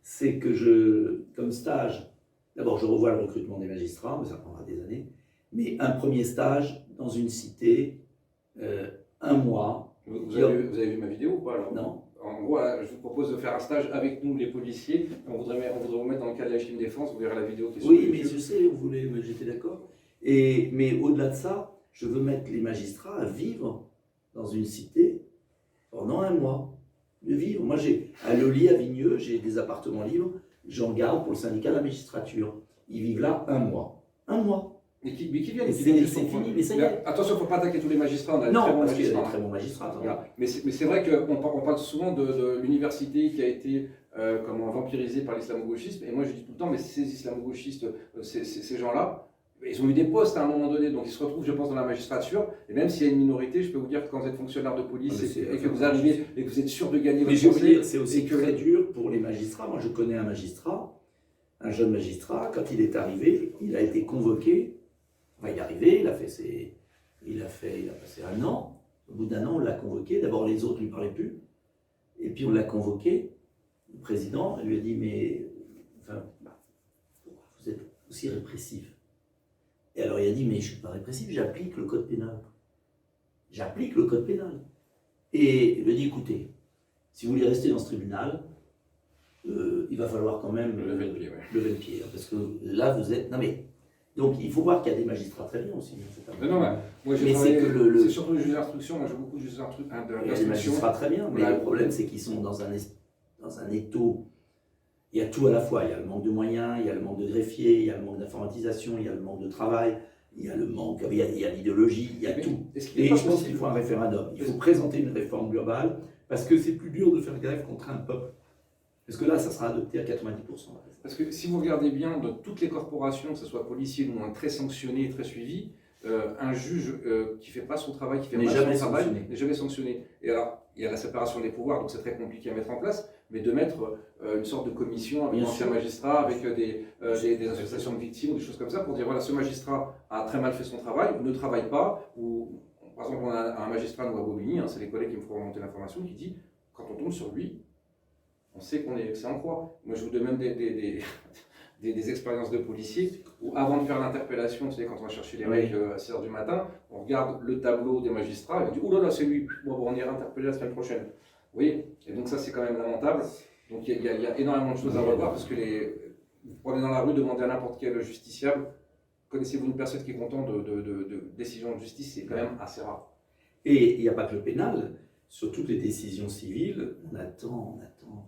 [SPEAKER 1] c'est que comme stage, d'abord je revois le recrutement des magistrats, mais ça prendra des années, Mais un premier stage dans une cité, 1 mois.
[SPEAKER 2] Vous avez vu ma vidéo ou pas alors?
[SPEAKER 1] Non.
[SPEAKER 2] En gros, là, je vous propose de faire un stage avec nous, les policiers. On voudrait vous mettre dans le cadre de la Chine Défense. Vous verrez la vidéo qui est sur
[SPEAKER 1] Oui,
[SPEAKER 2] YouTube.
[SPEAKER 1] mais je sais, vous voulez, mais j'étais d'accord. Mais au-delà de ça, je veux mettre les magistrats à vivre dans une cité pendant 1 mois. De vivre. Moi, j'ai à Lely, à Vigneux, j'ai des appartements libres. J'en garde pour le syndicat de la magistrature. Ils vivent là 1 mois. 1 mois.
[SPEAKER 2] Mais qui viennent,
[SPEAKER 1] Et
[SPEAKER 2] qui viennent juste
[SPEAKER 1] c'est
[SPEAKER 2] pour
[SPEAKER 1] fini,
[SPEAKER 2] prendre.
[SPEAKER 1] mais ça y est.
[SPEAKER 2] Attention, il ne faut pas attaquer tous les magistrats. On a des très
[SPEAKER 1] Non,
[SPEAKER 2] bons
[SPEAKER 1] parce qu'il y a
[SPEAKER 2] magistrats.
[SPEAKER 1] des très bons magistrats.
[SPEAKER 2] Voilà. Mais c'est vrai qu'on parle souvent de l'université qui a été vampirisée par l'islamo-gauchisme. Et moi, je dis tout le temps, mais ces islamo-gauchistes, ces gens-là, ils ont eu des postes à un moment donné, donc ils se retrouvent, je pense, dans la magistrature. Et même s'il y a une minorité, je peux vous dire que quand vous êtes fonctionnaire de police et que vous arrivez et que vous êtes sûr de gagner
[SPEAKER 1] Mais
[SPEAKER 2] votre
[SPEAKER 1] je veux
[SPEAKER 2] procès,
[SPEAKER 1] dire, c'est aussi très dur pour les magistrats. Moi, je connais un magistrat, un jeune magistrat, quand il est arrivé, il a été convoqué. Enfin, il est arrivé, il a passé 1 an. Au bout d'1 an, on l'a convoqué. D'abord, les autres ne lui parlaient plus. Et puis, on l'a convoqué. Le président lui a dit, mais enfin, pourquoi vous êtes aussi répressif? Et alors, il a dit, mais je ne suis pas répressif, j'applique le code pénal. J'applique le code pénal. Et il lui a dit, écoutez, si vous voulez rester dans ce tribunal, il va falloir quand même
[SPEAKER 2] lever le pied, ouais.
[SPEAKER 1] lever le pied. Parce que là, vous êtes... Non mais, donc il faut voir qu'il y a des magistrats très bien aussi.
[SPEAKER 2] Mais non, moi j'ai
[SPEAKER 1] Mais
[SPEAKER 2] travaillé,
[SPEAKER 1] c'est
[SPEAKER 2] c'est surtout les juges d'instruction, moi j'ai beaucoup de juges
[SPEAKER 1] Il y a des
[SPEAKER 2] d'instruction.
[SPEAKER 1] magistrats très bien, mais
[SPEAKER 2] Voilà.
[SPEAKER 1] le problème c'est qu'ils sont dans un étau. Il y a tout à la fois. Il y a le manque de moyens, il y a le manque de greffiers, il y a le manque d'informatisation, il y a le manque de travail, il y a le manque, il y a l'idéologie, il y a tout. Et je pense qu'il faut un référendum. Il faut présenter une réforme globale parce que c'est plus dur de faire grève contre un peuple. Parce que là, ça sera adopté à 90%.
[SPEAKER 2] Parce que si vous regardez bien, dans toutes les corporations, que ce soit policier ou moins très sanctionné et très suivi, un juge qui ne fait pas son travail, qui fait mal son travail, n'est jamais sanctionné. Et alors, il y a la séparation des pouvoirs, donc c'est très compliqué à mettre en place, mais de mettre une sorte de commission avec d'anciens magistrats, avec des associations de victimes, des choses comme ça, pour dire voilà, ce magistrat a très mal fait son travail, ne travaille pas, ou par exemple, on a un magistrat, nous à Bobigny, c'est les collègues qui me font remonter l'information, qui dit quand on tombe sur lui, on sait que c'est en croix. Moi, je vous donne même des expériences de policiers où, avant de faire l'interpellation, vous savez, quand on va chercher les mecs à 6 h du matin, on regarde le tableau des magistrats et on dit oh là là, c'est lui, bon, on ira interpeller la semaine prochaine. Vous voyez? Et donc, ça, c'est quand même lamentable. Donc, il y a énormément de choses à revoir parce que vous prenez dans la rue, demandez à n'importe quel justiciable connaissez-vous une personne qui est contente de décision de justice? C'est quand même assez rare.
[SPEAKER 1] Et il n'y a pas que le pénal. Sur toutes les décisions civiles, on attend,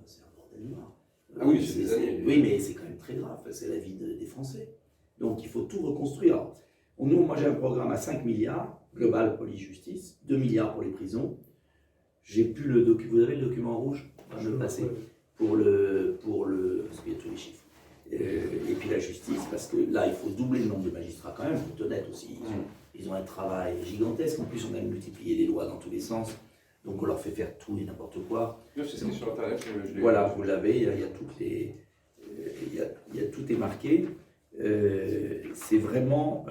[SPEAKER 1] c'est un bordel noir.
[SPEAKER 2] Ah oui, c'est des années.
[SPEAKER 1] Oui, mais c'est quand même très grave, c'est la vie des Français. Donc il faut tout reconstruire. Alors, moi j'ai un programme à 5 milliards, global police-justice, 2 milliards pour les prisons. J'ai plus le document, vous avez le document rouge? Je vais le passer. Pour le, parce qu'il y a tous les chiffres. Et puis la justice, parce que là il faut doubler le nombre de magistrats quand même, il faut être honnête aussi. Ils ont un travail gigantesque, en plus on a multiplié les lois dans tous les sens. Donc on leur fait faire tout et n'importe quoi.
[SPEAKER 2] C'est ce qui est sur Internet.
[SPEAKER 1] Voilà, vous l'avez, il y a tout est marqué. C'est vraiment,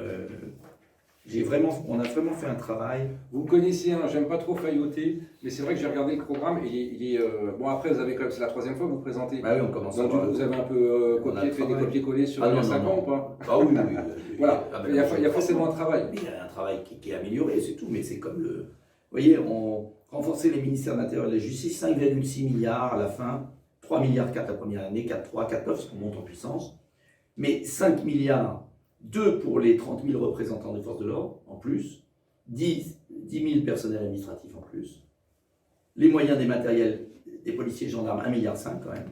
[SPEAKER 1] on a vraiment fait un travail.
[SPEAKER 2] Vous me connaissez, hein, j'aime pas trop failloter, mais c'est vrai que j'ai regardé le programme et bon après vous avez quand même, c'est la 3e fois que vous présentez.
[SPEAKER 1] Ah oui, on commence.
[SPEAKER 2] Donc vous avez un peu fait des copier-coller sur il y a 5 ans ou pas?
[SPEAKER 1] Ah oui.
[SPEAKER 2] Voilà, il y a forcément un travail.
[SPEAKER 1] Mais il y a un travail qui est amélioré, c'est tout, mais c'est comme le... Vous voyez, on renforçait les ministères de l'Intérieur et de la Justice, 5,6 milliards à la fin, 3 milliards 4 la première année, 4,3, 4,9, parce qu'on monte en puissance, mais 5 milliards, 2 pour les 30 000 représentants des forces de l'ordre en plus, 10 000 personnels administratifs en plus, les moyens des matériels des policiers et gendarmes, 1,5 milliard quand même,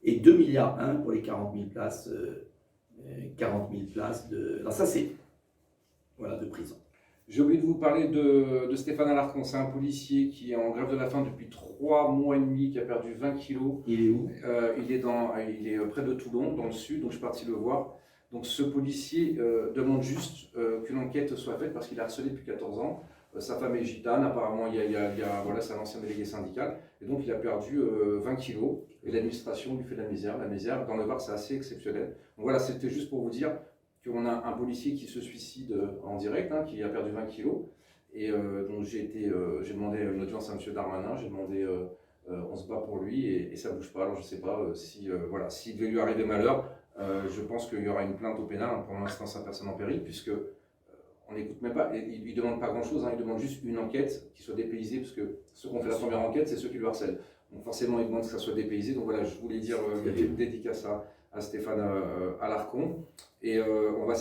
[SPEAKER 1] et 2,1 milliards pour les 40 000 places, alors ça c'est, de prison.
[SPEAKER 2] J'ai oublié de vous parler de Stéphane Alarcon. C'est un policier qui est en grève de la faim depuis 3 mois et demi, qui a perdu 20 kilos.
[SPEAKER 1] Il est où?
[SPEAKER 2] Il est près de Toulon, dans le sud, donc je suis parti le voir. Donc ce policier demande juste qu'une enquête soit faite parce qu'il a harcelé depuis 14 ans. Sa femme est gitane, apparemment voilà, c'est un ancien délégué syndical. Et donc il a perdu 20 kilos et l'administration lui fait de la misère. La misère, dans le Var, c'est assez exceptionnel. Donc voilà, c'était juste pour vous dire qu'on a un policier qui se suicide en direct, qui a perdu 20 kilos. Et donc j'ai demandé une audience à M. Darmanin, j'ai demandé, on se bat pour lui et ça ne bouge pas. Alors je ne sais pas s'il devait lui arriver malheur, je pense qu'il y aura une plainte au pénal. Pour l'instant, ça personne en péril, puisque on n'écoute même pas. Et ils ne demandent pas grand-chose, hein, ils demandent juste une enquête qui soit dépaysée, parce que ceux qui ont fait la première enquête, c'est ceux qui le harcèlent. Donc forcément, ils demandent que ça soit dépaysé. Donc voilà, je voulais dire dédicace à Stéphane Alarcon. Et on va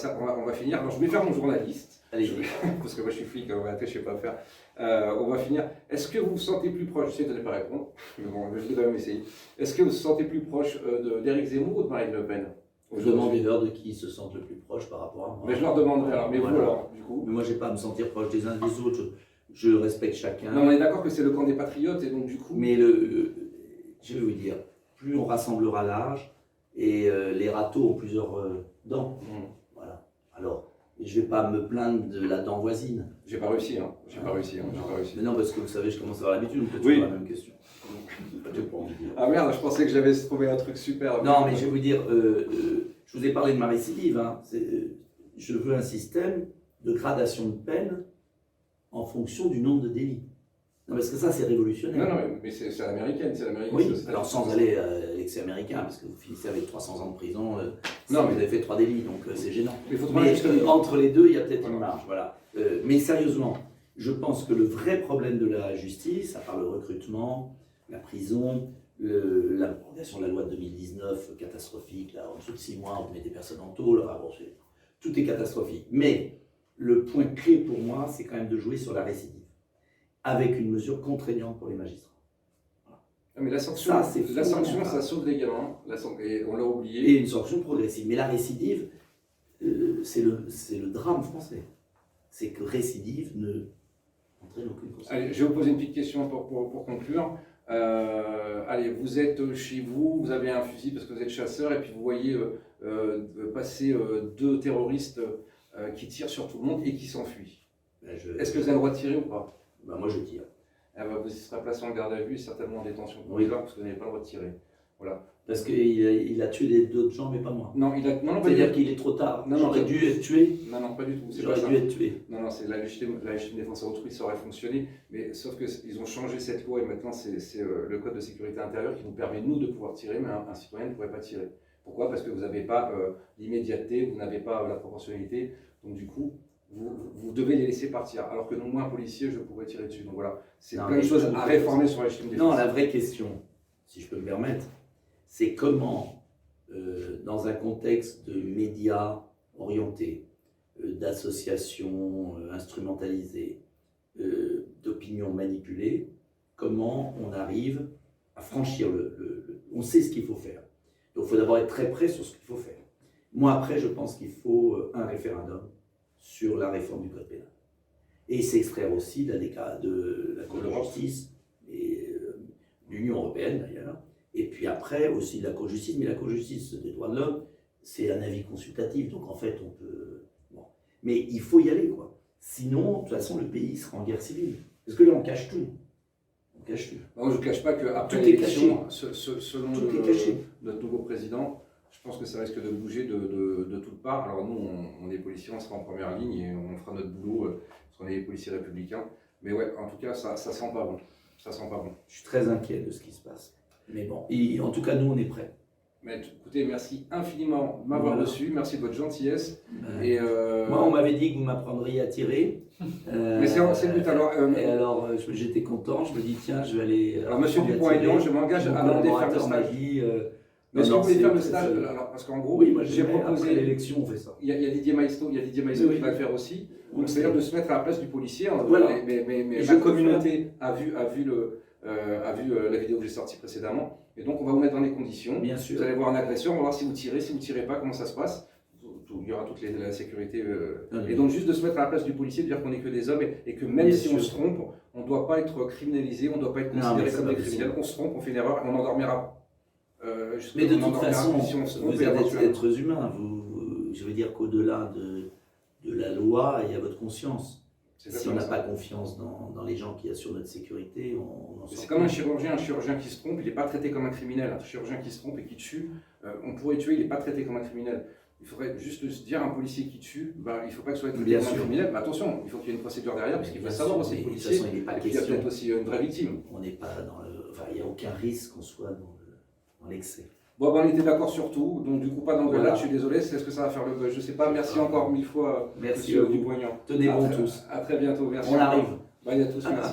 [SPEAKER 2] finir. Alors je vais faire mon journaliste.
[SPEAKER 1] Allez.
[SPEAKER 2] Parce que moi je suis flic, je ne sais pas faire. On va finir. Est-ce que vous vous sentez plus proche, je sais que vous n'allez pas répondre, mais bon, je vais quand même essayer. Est-ce que vous vous sentez plus proche d'Éric Zemmour ou de Marine Le Pen?
[SPEAKER 1] Je demande les heures de qui se sentent le plus proche par rapport à moi.
[SPEAKER 2] Mais je leur demanderai alors, mais
[SPEAKER 1] voilà.
[SPEAKER 2] vous alors, du coup.
[SPEAKER 1] Mais moi, je n'ai pas à me sentir proche des uns des autres. Je respecte chacun.
[SPEAKER 2] Non, on est d'accord que c'est le camp des patriotes et donc du coup.
[SPEAKER 1] Mais je vais vous dire, plus on rassemblera large et les râteaux ont plusieurs dents. Voilà. Alors, je ne vais pas me plaindre de la dent voisine.
[SPEAKER 2] J'ai pas réussi, hein. J'ai pas réussi.
[SPEAKER 1] Mais non, parce que vous savez, je commence à avoir l'habitude. On peut
[SPEAKER 2] oui.
[SPEAKER 1] toujours la même question.
[SPEAKER 2] Ah merde, je pensais que j'avais trouvé un truc super.
[SPEAKER 1] Non, mais je vais vous dire, je vous ai parlé de ma récidive. Hein. Je veux un système de gradation de peine en fonction du nombre de délits. Non, parce que ça, c'est révolutionnaire.
[SPEAKER 2] Non, mais c'est l'américaine,
[SPEAKER 1] Oui, alors sans aller à l'excès américain, parce que vous finissez avec 300 ans de prison, si
[SPEAKER 2] non,
[SPEAKER 1] vous avez fait 3 délits, donc c'est gênant.
[SPEAKER 2] Mais
[SPEAKER 1] entre les deux, il y a peut-être une marge. Voilà. Mais sérieusement, je pense que le vrai problème de la justice, à part le recrutement, la prison, la prolongation de la loi de 2019, catastrophique, là, en dessous de 6 mois, on met des personnes en tôle, tout est catastrophique. Mais le point clé pour moi, c'est quand même de jouer sur la récidive, avec une mesure contraignante pour les magistrats.
[SPEAKER 2] Voilà. Mais la sanction, ça sauve les gamins, et on l'a oublié.
[SPEAKER 1] Et une sanction progressive. Mais la récidive, c'est le drame français. C'est que récidive ne entraîne aucune conséquence.
[SPEAKER 2] Allez, je vais vous poser une petite question pour conclure. Allez, vous êtes chez vous, vous avez un fusil parce que vous êtes chasseur, et puis vous voyez passer 2 terroristes qui tirent sur tout le monde et qui s'enfuient. Est-ce que vous avez le droit de tirer ou pas?
[SPEAKER 1] Moi, je tire.
[SPEAKER 2] Vous serez placé en garde à vue et certainement en détention provisoire parce que vous n'avez pas le droit de tirer. Voilà.
[SPEAKER 1] Parce qu'il a tué d'autres gens, mais pas moi.
[SPEAKER 2] Non,
[SPEAKER 1] c'est-à-dire qu'il est trop tard. J'aurais dû être tué.
[SPEAKER 2] Non, pas du tout.
[SPEAKER 1] J'aurais dû être tué.
[SPEAKER 2] Non, c'est la légitime défense à autrui, ça aurait fonctionné. Mais sauf qu'ils ont changé cette loi et maintenant c'est le code de sécurité intérieure qui nous permet, nous, de pouvoir tirer, mais un citoyen ne pourrait pas tirer. Pourquoi? Parce que vous n'avez pas l'immédiateté, vous n'avez pas la proportionnalité. Donc du coup, vous devez les laisser partir. Alors que non, moi, un policier, je pourrais tirer dessus. Donc voilà, c'est plein de choses à réformer sur la légitime défense.
[SPEAKER 1] Non, la vraie question, si je peux me permettre, c'est comment, dans un contexte de médias orientés, d'associations instrumentalisées, d'opinions manipulées, comment on arrive à franchir on sait ce qu'il faut faire. Donc il faut d'abord être très près sur ce qu'il faut faire. Moi, après, je pense qu'il faut un référendum sur la réforme du code pénal. Et s'extraire aussi de la Cour de justice et de l'Union européenne, d'ailleurs. Et puis après, aussi de la Cour de justice. Mais la Cour de justice des droits de l'homme, c'est un avis consultatif. Donc en fait, on peut... Bon. Mais il faut y aller, quoi. Sinon, de toute façon, le pays sera en guerre civile. Parce que là, on cache tout. On cache tout.
[SPEAKER 2] Non, je ne cache pas qu'après
[SPEAKER 1] l'élection,
[SPEAKER 2] selon notre nouveau président, je pense que ça risque de bouger de toutes parts. Alors nous, on est policiers, on sera en première ligne et on fera notre boulot parce qu'on est des policiers républicains. Mais ouais, en tout cas, ça sent pas bon. Ça sent pas bon.
[SPEAKER 1] Je suis très inquiet de ce qui se passe. Mais bon, en tout cas, nous, on est prêts.
[SPEAKER 2] Mais écoutez, merci infiniment de m'avoir reçu. Merci de votre gentillesse.
[SPEAKER 1] Moi, on m'avait dit que vous m'apprendriez à tirer.
[SPEAKER 2] Mais c'est le but.
[SPEAKER 1] Alors, j'étais content. Je me dis, tiens, je vais aller.
[SPEAKER 2] Alors, monsieur Dupont-Aignan, je m'engage à demander faire le stage. Mais est-ce que vous voulez faire le stage? Parce qu'en gros,
[SPEAKER 1] oui, moi j'ai proposé l'élection, on fait ça.
[SPEAKER 2] Il y a Didier Maistre qui va le faire aussi. Donc, c'est-à-dire de se mettre à la place du policier.
[SPEAKER 1] Voilà.
[SPEAKER 2] Mais ma communauté a vu la vidéo que j'ai sortie précédemment. Et donc, on va vous mettre dans les conditions.
[SPEAKER 1] Bien sûr.
[SPEAKER 2] Vous allez voir un agresseur, on va voir si vous tirez pas, comment ça se passe. Il y aura toute la sécurité. Et donc, juste de se mettre à la place du policier, de dire qu'on n'est que des hommes et que même si on se trompe, on ne doit pas être criminalisé, on ne doit pas être considéré comme des criminels. On se trompe, on fait une erreur et on endormira.
[SPEAKER 1] Mais de toute façon, vous êtes des êtres humains. Je veux dire qu'au-delà de la loi, il y a votre conscience. Si on n'a pas confiance dans les gens qui assurent notre sécurité,
[SPEAKER 2] c'est comme un chirurgien qui se trompe, il n'est pas traité comme un criminel. Un chirurgien qui se trompe et qui tue, on pourrait tuer, il n'est pas traité comme un criminel. Il faudrait juste se dire un policier qui tue, il ne faut pas que ce soit traité comme un criminel. Mais attention, il faut qu'il y ait une procédure derrière, parce qu'il faut savoir aussi le policier.
[SPEAKER 1] Il
[SPEAKER 2] y a peut-être aussi une vraie victime.
[SPEAKER 1] On n'est pas dans il n'y a aucun risque qu'on soit dans l'excès.
[SPEAKER 2] Bon, ben, on était d'accord sur tout, donc du coup pas d'engueulade,
[SPEAKER 1] Voilà.
[SPEAKER 2] je suis désolé, est-ce que ça va faire le buzz? Je sais pas, merci encore 1000 fois,
[SPEAKER 1] Merci
[SPEAKER 2] monsieur
[SPEAKER 1] à vous.
[SPEAKER 2] Duboignan.
[SPEAKER 1] Tenez bon
[SPEAKER 2] À très-
[SPEAKER 1] tous.
[SPEAKER 2] À très bientôt, merci.
[SPEAKER 1] On arrive.
[SPEAKER 2] Bye à tous, merci.